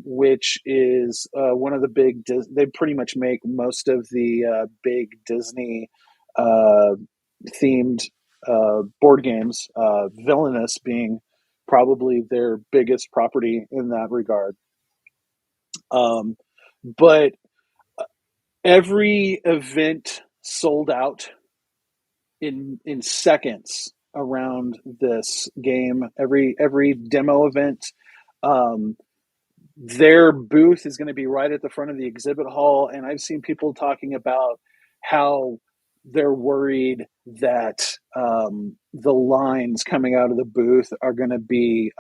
which is one of the big. They pretty much make most of the big Disney themed board games. Villainous being probably their biggest property in that regard. But every event sold out in seconds around this game. Every demo event, their booth is going to be right at the front of the exhibit hall, and I've seen people talking about how they're worried that the lines coming out of the booth are going to be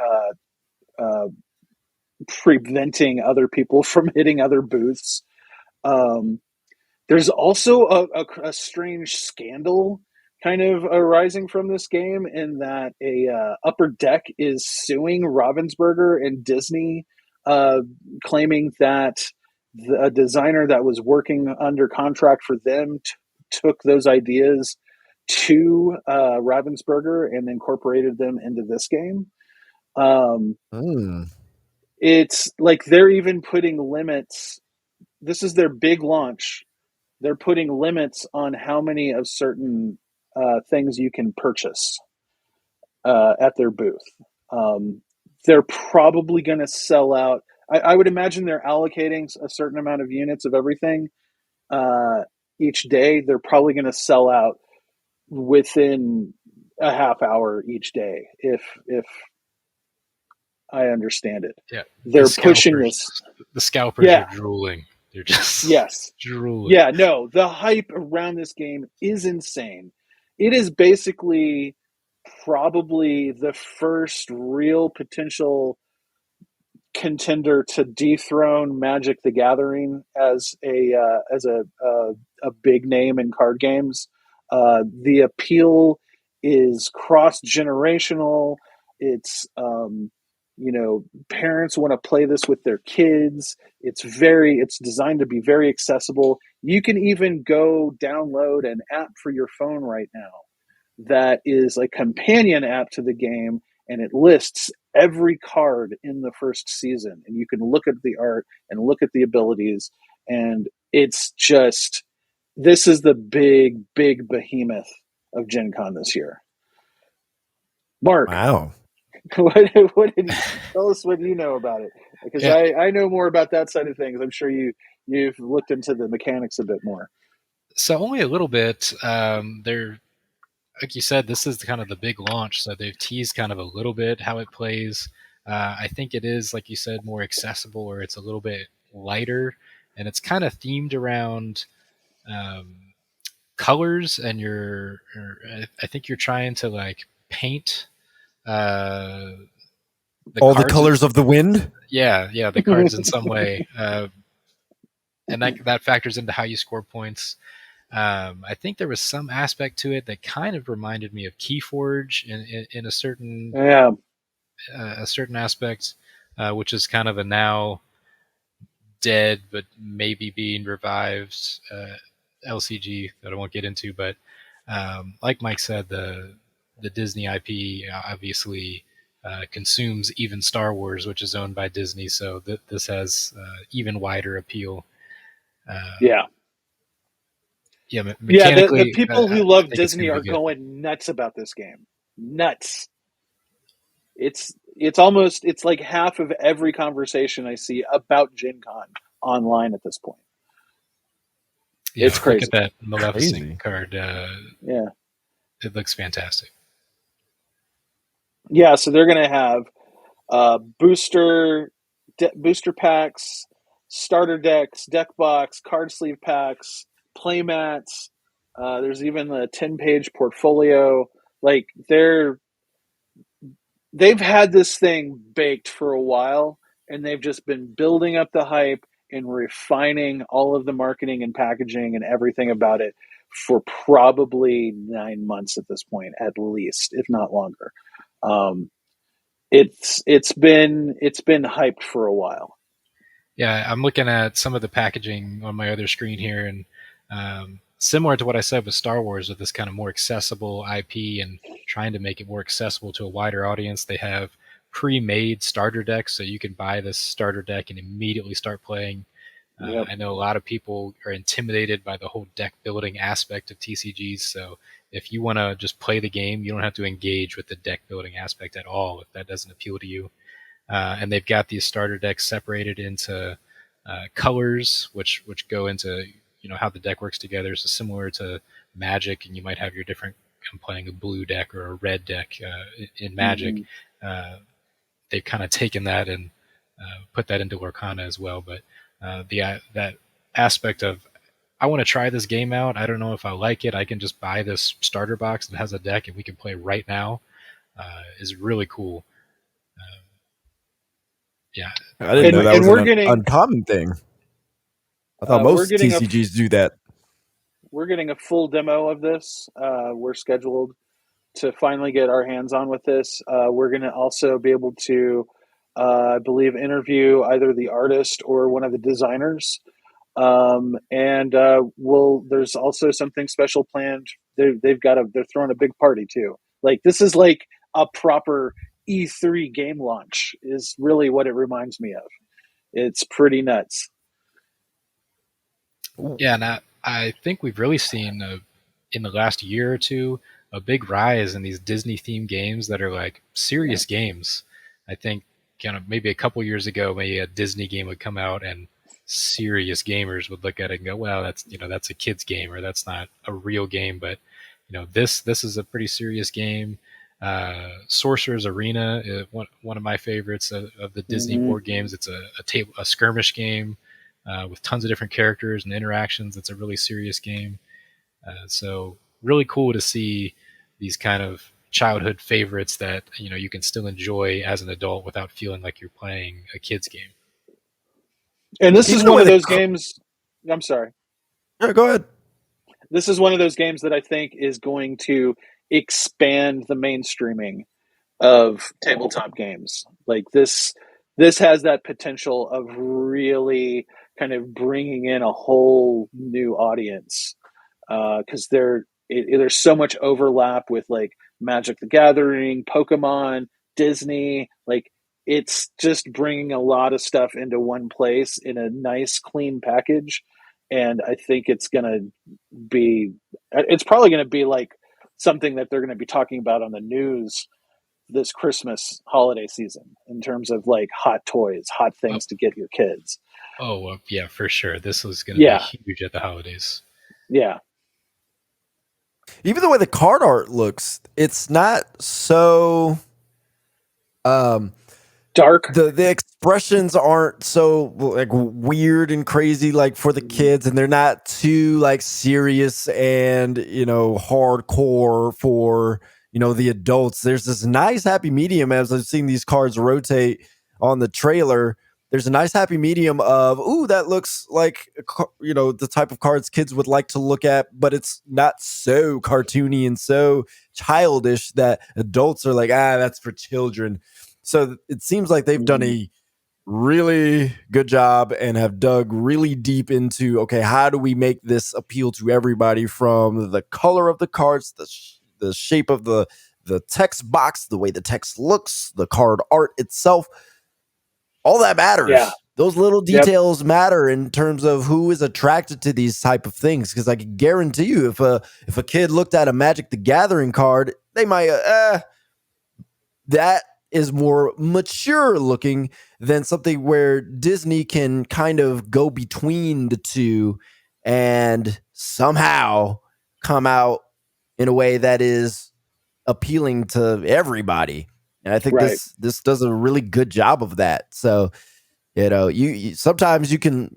preventing other people from hitting other booths. There's also a strange scandal kind of arising from this game, in that a Upper Deck is suing Ravensburger and Disney, claiming that a designer that was working under contract for them took those ideas to Ravensburger and incorporated them into this game. It's like they're even putting limits. This is their big launch. They're putting limits on how many of certain things you can purchase at their booth. They're probably going to sell out. I would imagine they're allocating a certain amount of units of everything each day. They're probably going to sell out within a half hour each day, if I understand it. Yeah, they're pushing this. The scalpers are drooling. They're just drooling. Yeah, no, the hype around this game is insane. It is basically probably the first real potential contender to dethrone Magic the Gathering as a big name in card games. The appeal is cross-generational. It's parents want to play this with their kids. It's designed to be very accessible. You can even go download an app for your phone right now that is a companion app to the game, and it lists every card in the first season, and you can look at the art and look at the abilities, and it's just, this is the big behemoth of Gen Con this year. Mark, wow. What did you tell us what you know about it? Because I know more about that side of things. I'm sure you've looked into the mechanics a bit more. So only a little bit. They're, like you said, this is kind of the big launch, so they've teased kind of a little bit how it plays. I think it is, like you said, more accessible, or it's a little bit lighter, and it's kind of themed around colors, and I think you're trying to like paint all the colors of the wind. Yeah, the cards in some way, and that factors into how you score points. I think there was some aspect to it that kind of reminded me of Keyforge in a certain a certain aspect, which is kind of a now dead but maybe being revived LCG that I won't get into. But like Mike said, the Disney IP obviously consumes even Star Wars, which is owned by Disney, so this has even wider appeal. Mechanically, the people who love Disney are going nuts about this game. Nuts. It's like half of every conversation I see about Gen Con online at this point. Yeah, it's crazy. Look at that Maleficent card. It looks fantastic. Yeah, so they're going to have booster packs, starter decks, deck box, card sleeve packs, play mats. There's even the 10-page portfolio. Like, they've had this thing baked for a while, and they've just been building up the hype and refining all of the marketing and packaging and everything about it for probably 9 months at this point, at least, if not longer. It's been hyped for a while. Yeah, I'm looking at some of the packaging on my other screen here, and similar to what I said with Star Wars, with this kind of more accessible IP and trying to make it more accessible to a wider audience, they have pre-made starter decks, so you can buy this starter deck and immediately start playing. I know a lot of people are intimidated by the whole deck building aspect of TCGs. So if you want to just play the game, you don't have to engage with the deck building aspect at all if that doesn't appeal to you. And they've got these starter decks separated into colors, which go into how the deck works together. So similar to Magic, and you might have your different. I'm playing a blue deck or a red deck in Magic. They've kind of taken that and put that into Lorcana as well. But that aspect of I want to try this game out. I don't know if I like it. I can just buy this starter box that has a deck and we can play right now. Is really cool. Yeah, I didn't know that was an uncommon thing. I thought most TCGs do that. We're getting a full demo of this. We're scheduled to finally get our hands on with this. We're going to also be able to, I believe, interview either the artist or one of the designers. There's also something special planned. They're throwing a big party too. Like this is like a proper E3 game launch is really what it reminds me of. It's pretty nuts. Yeah, and I think we've really seen in the last year or two a big rise in these Disney themed games that are like serious games. I think maybe a couple years ago, maybe a Disney game would come out and serious gamers would look at it and go, well, that's a kid's game or that's not a real game. But this is a pretty serious game. Sorcerer's Arena is one of my favorites of the Disney board games. It's a skirmish game with tons of different characters and interactions. It's a really serious game. So really cool to see these kind of childhood favorites that you can still enjoy as an adult without feeling like you're playing a kid's game. And this is one of those games. I'm sorry. Yeah, go ahead. This is one of those games that I think is going to expand the mainstreaming of tabletop games. Like this has that potential of really kind of bringing in a whole new audience because there's so much overlap with like Magic the Gathering, Pokemon, Disney. Like it's just bringing a lot of stuff into one place in a nice, clean package. And I think it's probably going to be like something that they're going to be talking about on the news this Christmas holiday season in terms of like hot toys, hot things to get your kids. Oh, yeah, for sure. This was going to be huge at the holidays. Yeah. Even the way the card art looks, it's not so dark. The expressions aren't so like weird and crazy like for the kids, and they're not too like serious and hardcore for the adults. There's this nice happy medium as I've seen these cards rotate on the trailer. There's a nice happy medium of, ooh, that looks like, the type of cards kids would like to look at, but it's not so cartoony and so childish that adults are like, that's for children. So it seems like they've done a really good job and have dug really deep into, okay, how do we make this appeal to everybody, from the color of the cards, the shape of the text box, the way the text looks, the card art itself. All that matters. Yeah. Those little details matter in terms of who is attracted to these type of things. Because I can guarantee you, if a kid looked at a Magic the Gathering card, they might that is more mature looking than something where Disney can kind of go between the two and somehow come out in a way that is appealing to everybody. And I think this does a really good job of that. So, you sometimes you can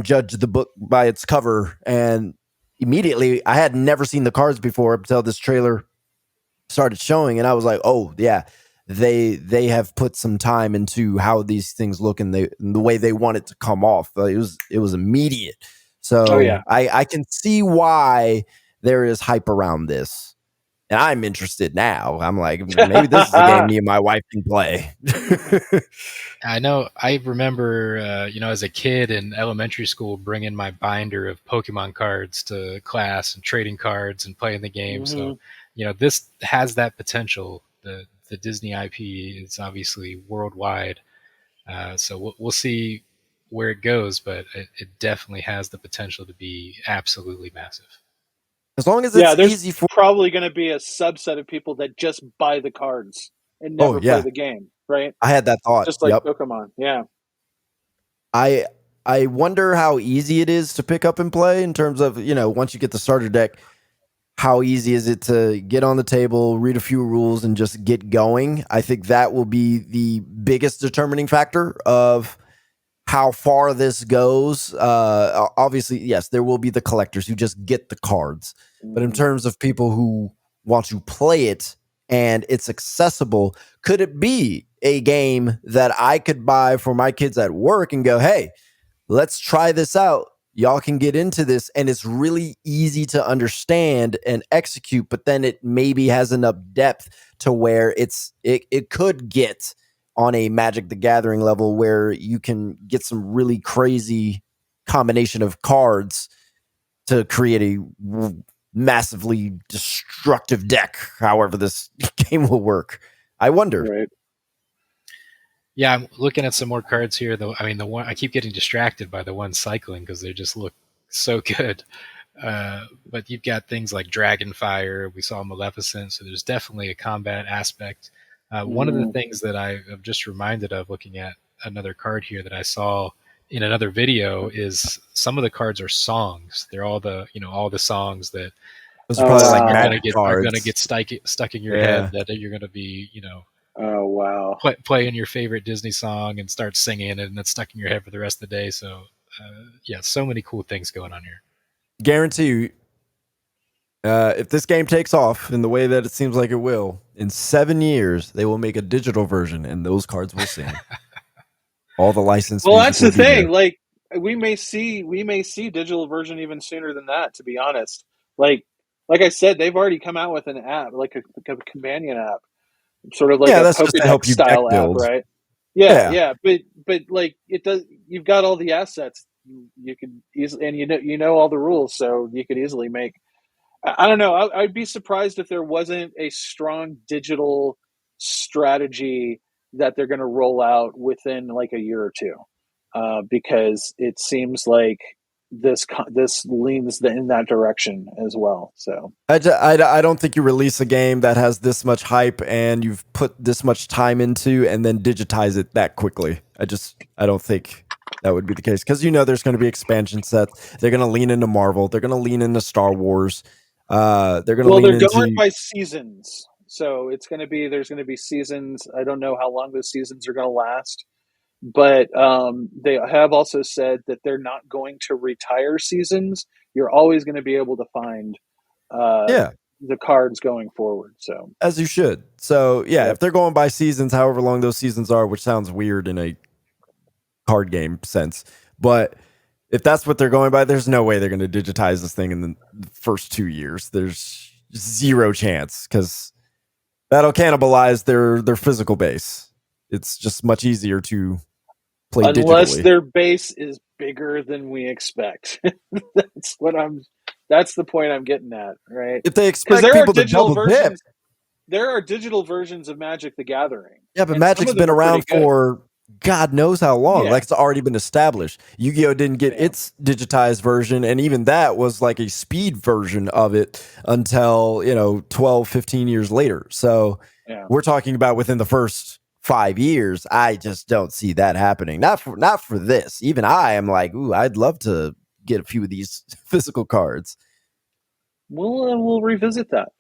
judge the book by its cover, and immediately I had never seen the cards before until this trailer started showing, and I was like, oh yeah, they have put some time into how these things look and the way they want it to come off. It was immediate. So I can see why there is hype around this. And I'm interested now. I'm like, maybe this is a game me and my wife can play. I know. I remember, as a kid in elementary school, bringing my binder of Pokemon cards to class and trading cards and playing the game. So, this has that potential. The Disney IP is obviously worldwide. So we'll see where it goes, but it definitely has the potential to be absolutely massive. As long as it's easy for probably going to be a subset of people that just buy the cards and never play the game, right? I had that thought. Just like Pokemon. Yeah. I wonder how easy it is to pick up and play in terms of, once you get the starter deck, how easy is it to get on the table, read a few rules, and just get going? I think that will be the biggest determining factor of how far this goes. Obviously, yes, there will be the collectors who just get the cards. But in terms of people who want to play it and it's accessible, could it be a game that I could buy for my kids at work and go, hey, let's try this out. Y'all can get into this, and it's really easy to understand and execute, but then it maybe has enough depth to where it could get on a Magic the Gathering level where you can get some really crazy combination of cards to create a massively destructive deck, however this game will work. I wonder. Right. Yeah, I'm looking at some more cards here, though. I mean, the one I keep getting distracted by the ones cycling because they just look so good. But you've got things like Dragonfire. We saw Maleficent, so there's definitely a combat aspect. One of the things that I am just reminded of looking at another card here that I saw in another video is some of the cards are songs. They're all the songs that those are probably are going to get stuck in your head that you're going to be Oh wow! Playing your favorite Disney song and start singing it, and it's stuck in your head for the rest of the day. So, so many cool things going on here. Guarantee you, if this game takes off in the way that it seems like it will, in 7 years they will make a digital version, and those cards will sing. All the license. Well, that's the thing. There. Like we may see digital version even sooner than that. To be honest, like I said, they've already come out with an app, like a companion app. Sort of like a Pokédex style app, right? Yeah. But like it does. You've got all the assets. You could easily, and you know all the rules, so you could easily make. I don't know. I'd be surprised if there wasn't a strong digital strategy that they're going to roll out within like a year or two, because it seems like this leans in that direction as well. So I don't think you release a game that has this much hype and you've put this much time into and then digitize it that quickly. I don't think that would be the case, because there's going to be expansion sets. They're going to lean into Marvel. They're going to lean into Star Wars. They're going by seasons, so there's going to be seasons. I don't know how long those seasons are going to last. But they have also said that they're not going to retire seasons. You're always going to be able to find the cards going forward. So as you should. So if they're going by seasons, however long those seasons are, which sounds weird in a card game sense, but if that's what they're going by, there's no way they're going to digitize this thing in the first 2 years. There's zero chance, because that'll cannibalize their physical base. It's just much easier to play unless digitally. Their base is bigger than we expect. That's the point I'm getting at, right? If they expect people to double dip, there are digital versions of Magic the Gathering. Yeah, but Magic's been around for God knows how long. Like, it's already been established. Yu-Gi-Oh! Didn't get its digitized version, and even that was like a speed version of it until 12, 15 years later. So we're talking about within the first 5 years. I just don't see that happening. Not for this. Even I am like, ooh, I'd love to get a few of these physical cards. We'll revisit that.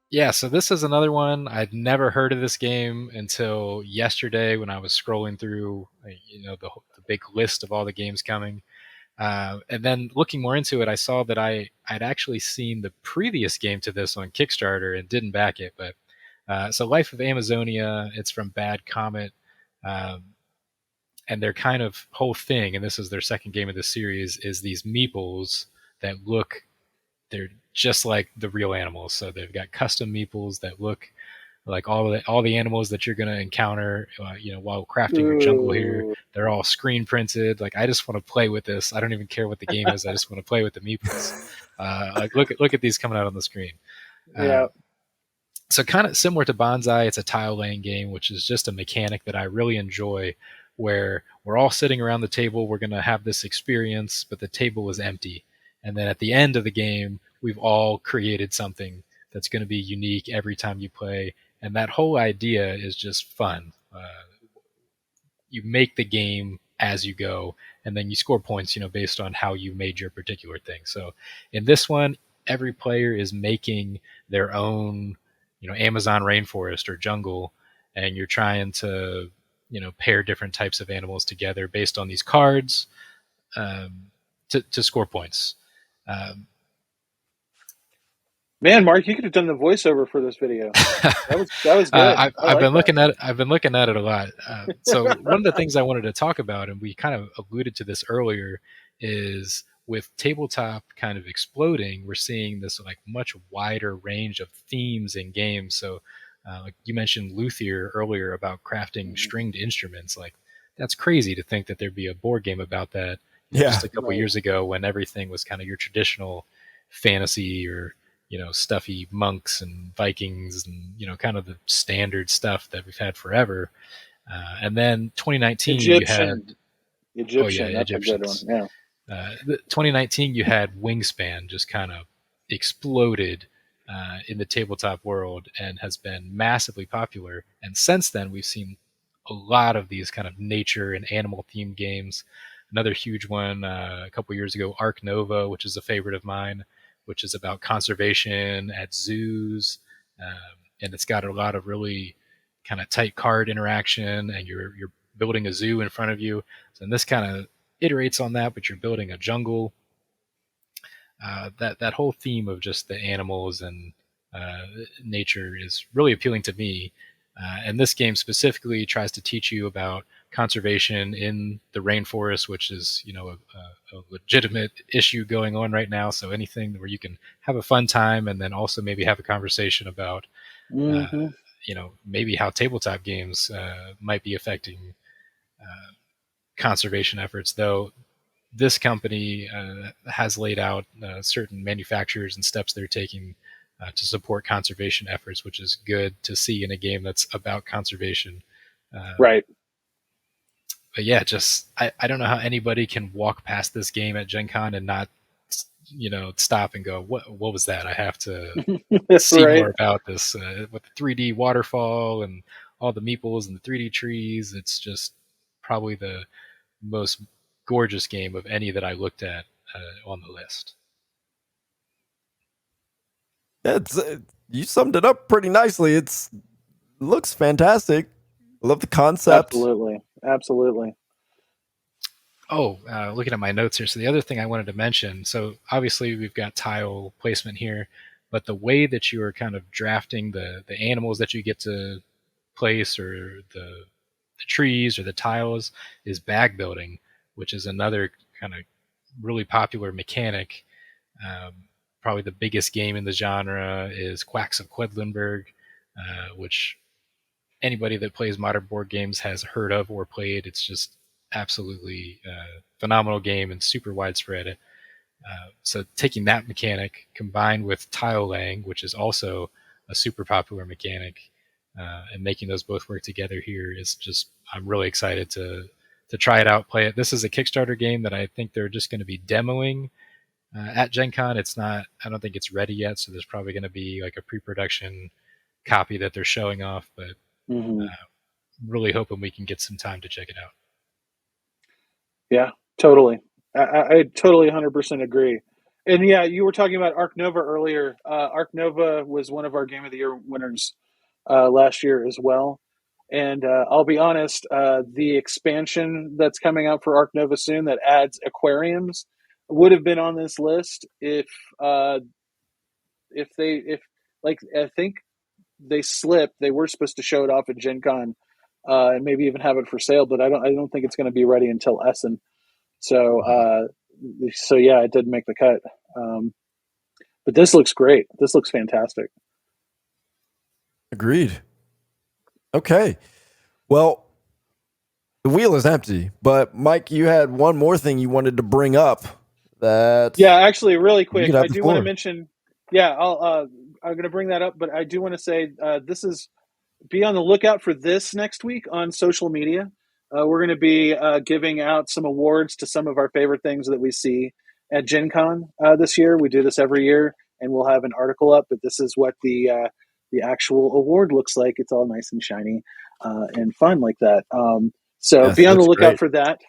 Yeah, so this is another one. I'd never heard of this game until yesterday when I was scrolling through, the big list of all the games coming. And then looking more into it, I saw that I'd actually seen the previous game to this on Kickstarter and didn't back it. But so Life of Amazonia, it's from Bad Comet. And their kind of whole thing, and this is their second game of the series, is these meeples that they're just like the real animals. So they've got custom meeples that look like all the animals that you're going to encounter, while crafting your jungle here. They're all screen printed. Like, I just want to play with this. I don't even care what the game is. I just want to play with the meeples. Like, look at these coming out on the screen. Yeah. So kind of similar to Bonsai, it's a tile laying game, which is just a mechanic that I really enjoy, where we're all sitting around the table. We're going to have this experience, but the table is empty. And then at the end of the game, we've all created something that's going to be unique every time you play. And that whole idea is just fun. You make the game as you go, and then you score points, based on how you made your particular thing. So in this one, every player is making their own, Amazon rainforest or jungle, and you're trying to, pair different types of animals together based on these cards, to score points. Man, Mark, you could have done the voiceover for this video. That was good. I've been looking at it. I've been looking at it a lot. So one of the things I wanted to talk about, and we kind of alluded to this earlier, is with tabletop kind of exploding, we're seeing this like much wider range of themes in games. So, like you mentioned luthier earlier about crafting stringed instruments. Like, that's crazy to think that there'd be a board game about that just a couple years ago, when everything was kind of your traditional fantasy or stuffy monks and Vikings and, kind of the standard stuff that we've had forever. And then 2019, Egyptian. Oh yeah, that's Egyptians. a good one. Yeah. 2019, you had Wingspan just kind of exploded in the tabletop world and has been massively popular. And since then, we've seen a lot of these kind of nature and animal themed games. Another huge one a couple years ago, Ark Nova, which is a favorite of mine, which is about conservation at zoos. And it's got a lot of really kind of tight card interaction, and you're building a zoo in front of you. So, and this kind of iterates on that, but you're building a jungle. That whole theme of just the animals and nature is really appealing to me. And this game specifically tries to teach you about conservation in the rainforest, which is, a legitimate issue going on right now. So anything where you can have a fun time and then also maybe have a conversation about, maybe how tabletop games might be affecting conservation efforts. Though this company has laid out certain manufacturers and steps they're taking to support conservation efforts, which is good to see in a game that's about conservation. Right. But yeah, just I don't know how anybody can walk past this game at Gen Con and not, stop and go, what was that? I have to see more about this with the 3D waterfall and all the meeples and the 3D trees. It's just probably the most gorgeous game of any that I looked at on the list. You summed it up pretty nicely. It looks fantastic. I love the concept. Absolutely. Oh, looking at my notes here. So the other thing I wanted to mention, so obviously we've got tile placement here, but the way that you are kind of drafting the animals that you get to place, or the trees or the tiles, is bag building, which is another kind of really popular mechanic. Probably the biggest game in the genre is Quacks of Quedlinburg, which anybody that plays modern board games has heard of or played. It's just absolutely phenomenal game and super widespread. So taking that mechanic combined with tile laying, which is also a super popular mechanic, and making those both work together here is just, I'm really excited to try it out, play it. This is a Kickstarter game that I think they're just going to be demoing at Gen Con. I don't think it's ready yet, so there's probably going to be like a pre-production copy that they're showing off, but really hoping we can get some time to check it out. Yeah, totally. I totally 100% agree. And yeah, you were talking about Ark Nova earlier. Ark Nova was one of our Game of the Year winners last year as well. And I'll be honest, the expansion that's coming out for Ark Nova soon that adds aquariums would have been on this list if I think they slipped. They were supposed to show it off at Gen Con and maybe even have it for sale, but I don't think it's going to be ready until Essen. So yeah, it did make the cut. But this looks great. This looks fantastic. Agreed. Okay. Well, the wheel is empty, but Mike, you had one more thing you wanted to bring up. Yeah, actually, really quick, I do want to mention. Yeah, I'm going to bring that up, but I do want to say be on the lookout for this next week on social media. We're going to be giving out some awards to some of our favorite things that we see at Gen Con this year. We do this every year, and we'll have an article up, but this is what the actual award looks like. It's all nice and shiny and fun like that. So Yes, be on the lookout great. for that.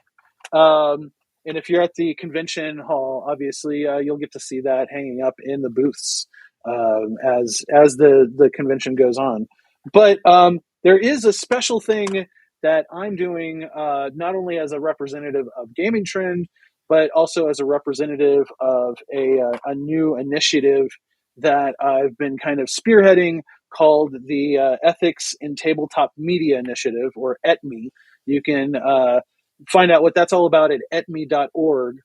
And if you're at the convention hall, obviously you'll get to see that hanging up in the booths as the convention goes on. But there is a special thing that I'm doing not only as a representative of Gaming Trend, but also as a representative of a new initiative that I've been kind of spearheading called the Ethics in Tabletop Media Initiative, or ETME. You can find out what that's all about at etme.org.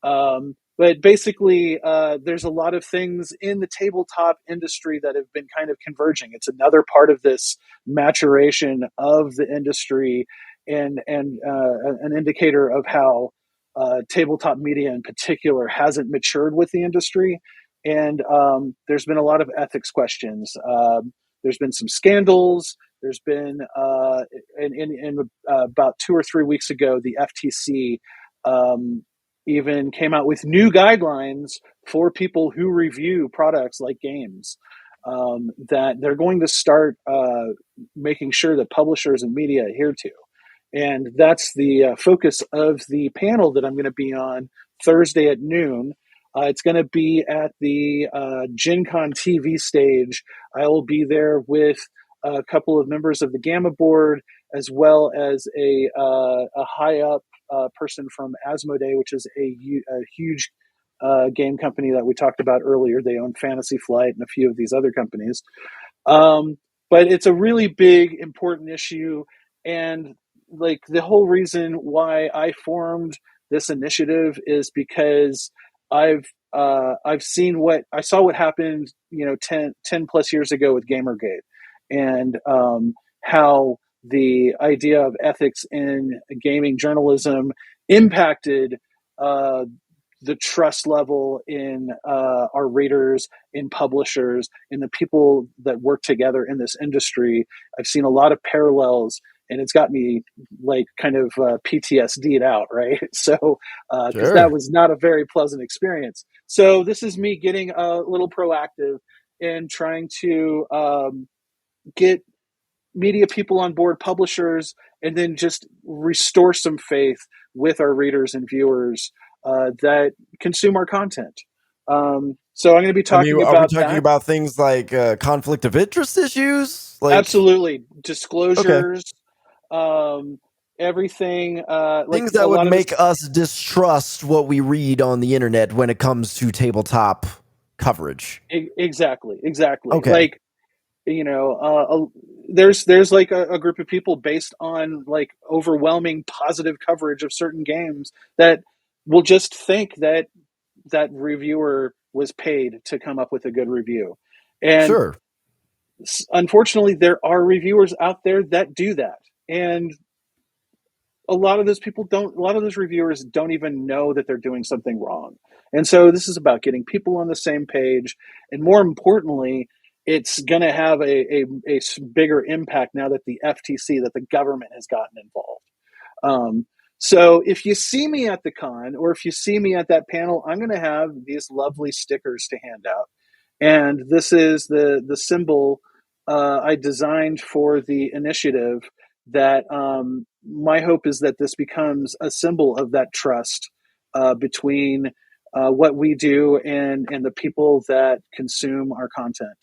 But basically, there's a lot of things in the tabletop industry that have been kind of converging. It's another part of this maturation of the industry, and an indicator of how tabletop media in particular hasn't matured with the industry. And there's been a lot of ethics questions. There's been some scandals. There's been, about 2 or 3 weeks ago, the FTC even came out with new guidelines for people who review products like games, that they're going to start making sure that publishers and media adhere to. And that's the focus of the panel that I'm going to be on Thursday at noon. It's going to be at the Gen Con TV stage. I will be there with a couple of members of the Gamma board, as well as a high up person from Asmodee, which is a huge game company that we talked about earlier. They own Fantasy Flight and a few of these other companies. But it's a really big, important issue. And like the whole reason why I formed this initiative is because I've seen I saw what happened, 10 plus years ago with Gamergate, and how the idea of ethics in gaming journalism impacted the trust level in our readers, in publishers, in the people that work together in this industry. I've seen a lot of parallels, and it's got me like kind of PTSD'd out, right? So, because that was not a very pleasant experience. So this is me getting a little proactive and trying to get media people on board, publishers, and then just restore some faith with our readers and viewers that consume our content. So I'm going to be talking about. Are we talking about things like conflict of interest issues? Absolutely, disclosures, everything. Things that would make us distrust what we read on the internet when it comes to tabletop coverage. Exactly. Okay. Like, there's like a group of people based on like overwhelming positive coverage of certain games that will just think that that reviewer was paid to come up with a good review. And unfortunately, there are reviewers out there that do that. And a lot of those reviewers don't even know that they're doing something wrong. And so this is about getting people on the same page. And more importantly, it's going to have a bigger impact now that the FTC, that the government has gotten involved. So if you see me at the con, or if you see me at that panel, I'm going to have these lovely stickers to hand out. And this is the symbol I designed for the initiative, that my hope is that this becomes a symbol of that trust between what we do and the people that consume our content,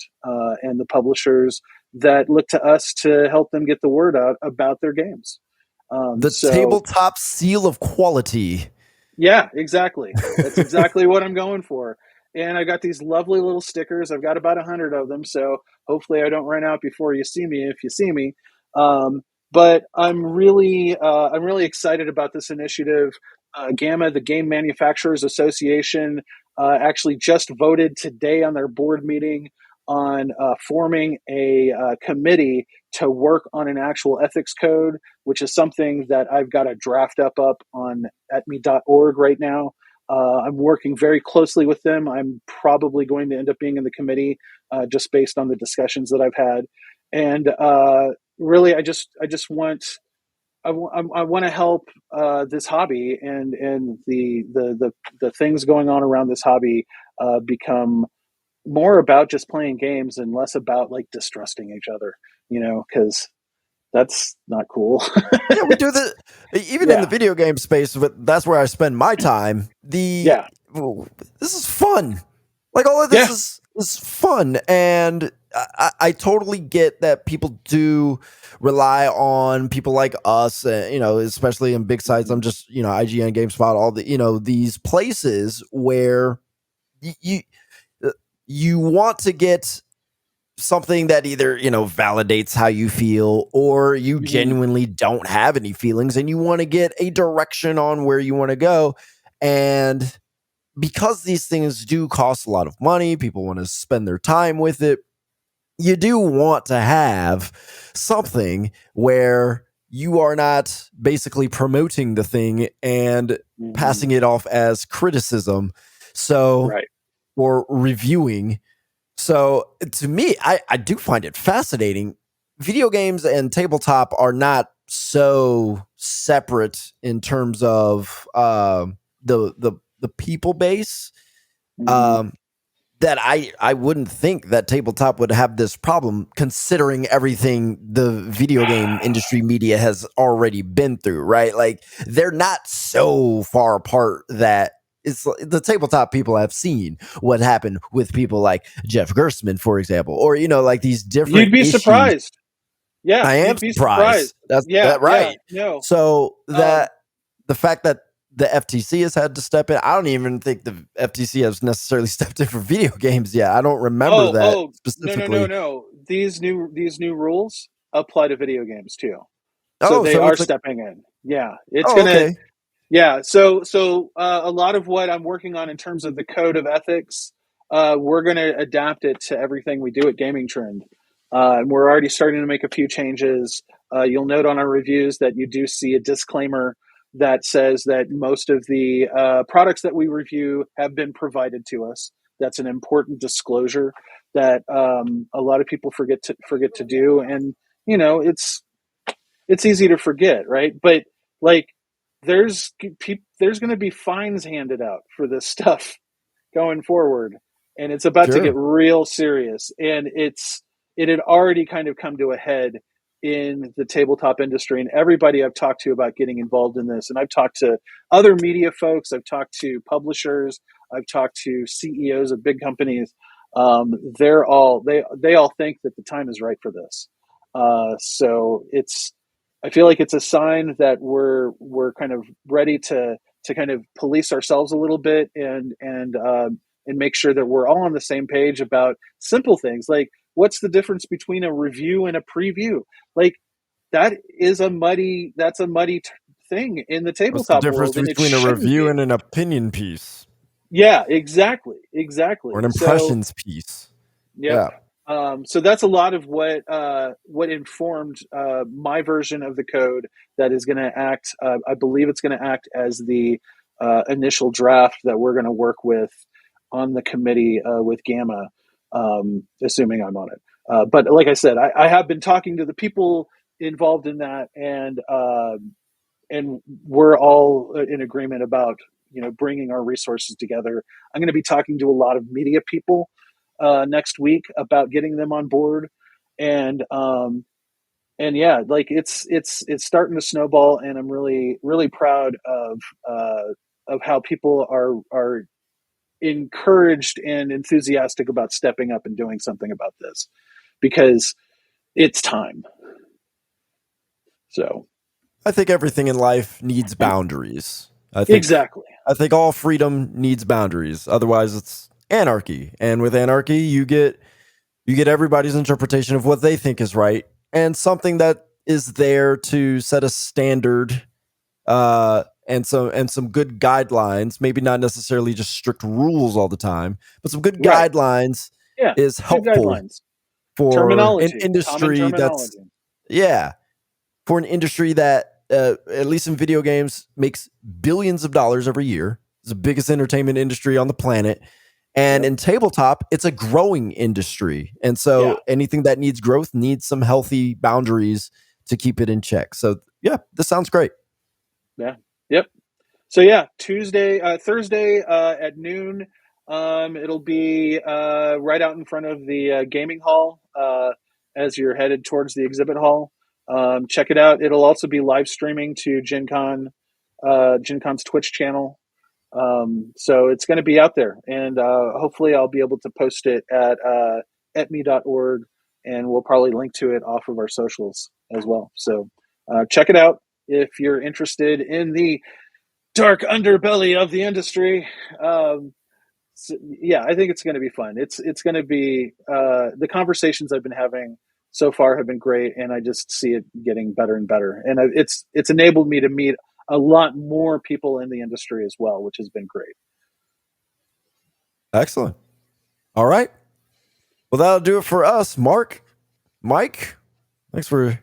and the publishers that look to us to help them get the word out about their games. The tabletop seal of quality. Yeah, exactly. That's exactly what I'm going for. And I got these lovely little stickers. I've got about 100 of them, so hopefully I don't run out before you see me, if you see me. But I'm really excited about this initiative. GAMA, the Game Manufacturers Association, actually just voted today on their board meeting on forming a committee to work on an actual ethics code, which is something that I've got a draft up on etme.org right now. I'm working very closely with them. I'm probably going to end up being in the committee just based on the discussions that I've had. And really, I want to help this hobby and the things going on around this hobby become more about just playing games and less about like distrusting each other, because that's not cool. Yeah, we do even in the video game space, but that's where I spend my time. This is fun. Like all of this is fun, and I totally get that people do rely on people like us, especially in big sites. I'm just, IGN, GameSpot, all the, these places where you want to get something that either, validates how you feel, or you genuinely don't have any feelings and you want to get a direction on where you want to go. And because these things do cost a lot of money, people want to spend their time with it. You do want to have something where you are not basically promoting the thing and passing it off as criticism. So, or reviewing. So to me, I do find it fascinating. Video games and tabletop are not so separate in terms of the people base. That I wouldn't think that tabletop would have this problem, considering everything the video game industry media has already been through, right? Like they're not so far apart that it's the tabletop people have seen what happened with people like Jeff Gerstmann, for example, or like these different. You'd be issues. surprised. Yeah, I am surprised. That's right. Yeah, no. So that the fact that the FTC has had to step in. I don't even think the FTC has necessarily stepped in for video games yet. I don't remember that specifically. No. These new rules apply to video games too. So they are stepping in. Yeah, it's gonna. Okay. Yeah, so a lot of what I'm working on in terms of the code of ethics, we're going to adapt it to everything we do at Gaming Trend. And we're already starting to make a few changes. You'll note on our reviews that you do see a disclaimer that says that most of the products that we review have been provided to us. That's an important disclosure that a lot of people forget to do, and it's easy to forget, right? But like, there's going to be fines handed out for this stuff going forward, and it's about to get real serious. And it had already kind of come to a head in the tabletop industry, and everybody I've talked to about getting involved in this, and I've talked to other media folks, I've talked to publishers, I've talked to CEOs of big companies. They all think that the time is right for this. So I feel like it's a sign that we're kind of ready to kind of police ourselves a little bit and make sure that we're all on the same page about simple things like, what's the difference between a review and a preview? Like that's a muddy thing in the tabletop world. What's the difference between a review and an opinion piece? Yeah, exactly. Or an impressions piece. Yeah. So that's a lot of what informed my version of the code that is going to act. I believe it's going to act as the initial draft that we're going to work with on the committee with Gamma, assuming I'm on it. But like I said, I have been talking to the people involved in that, and we're all in agreement about bringing our resources together. I'm going to be talking to a lot of media people next week about getting them on board, and yeah, like it's starting to snowball, and I'm really, really proud of how people are encouraged and enthusiastic about stepping up and doing something about this, because it's time. So I think everything in life needs boundaries. I think all freedom needs boundaries. Otherwise it's anarchy. And with anarchy, you get everybody's interpretation of what they think is right, and something that is there to set a standard and some good guidelines, maybe not necessarily just strict rules all the time, but some good guidelines is helpful for an industry that's for an industry that at least in video games makes billions of dollars every year. It's the biggest entertainment industry on the planet. And in tabletop, it's a growing industry. And so anything that needs growth needs some healthy boundaries to keep it in check. So this sounds great. Yeah. Yep. So Thursday at noon. It'll be right out in front of the gaming hall as you're headed towards the exhibit hall. Check it out. It'll also be live streaming to Gen Con's Twitch channel. So it's going to be out there, and hopefully I'll be able to post it at etme.org, and we'll probably link to it off of our socials as well. So check it out if you're interested in the dark underbelly of the industry. I think it's going to be fun. It's going to be the conversations I've been having so far have been great, and I just see it getting better and better. And it's enabled me to meet a lot more people in the industry as well, which has been great. Excellent. All right. Well, that'll do it for us. Mike, thanks for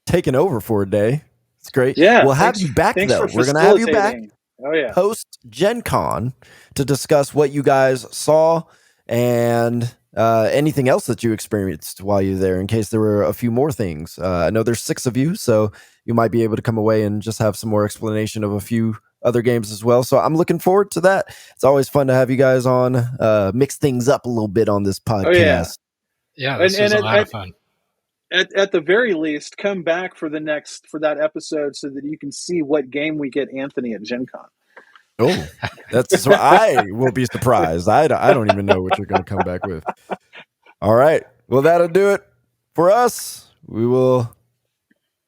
taking over for a day. It's great. Yeah. We'll have you back, though. We're going to have you back post Gen Con to discuss what you guys saw and anything else that you experienced while you're there, in case there were a few more things. I know there's 6 of you, so you might be able to come away and just have some more explanation of a few other games as well. So I'm looking forward to that. It's always fun to have you guys on, mix things up a little bit on this podcast. This was a lot of fun. At the very least, come back for that episode so that you can see what game we get Anthony at Gen Con. Oh, that's so I will be surprised. I don't even know what you're going to come back with. All right. Well, that'll do it for us. We will,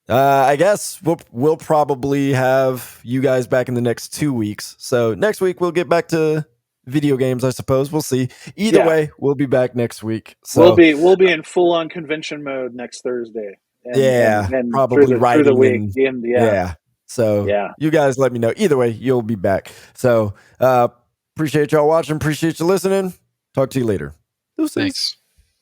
I guess we'll probably have you guys back in the next 2 weeks. So next week we'll get back to video games, I suppose. We'll see. Either way, we'll be back next week. So we'll be in full on convention mode next Thursday. And probably through the week. So you guys let me know. Either way, you'll be back. So appreciate y'all watching. Appreciate you listening. Talk to you later. Thanks.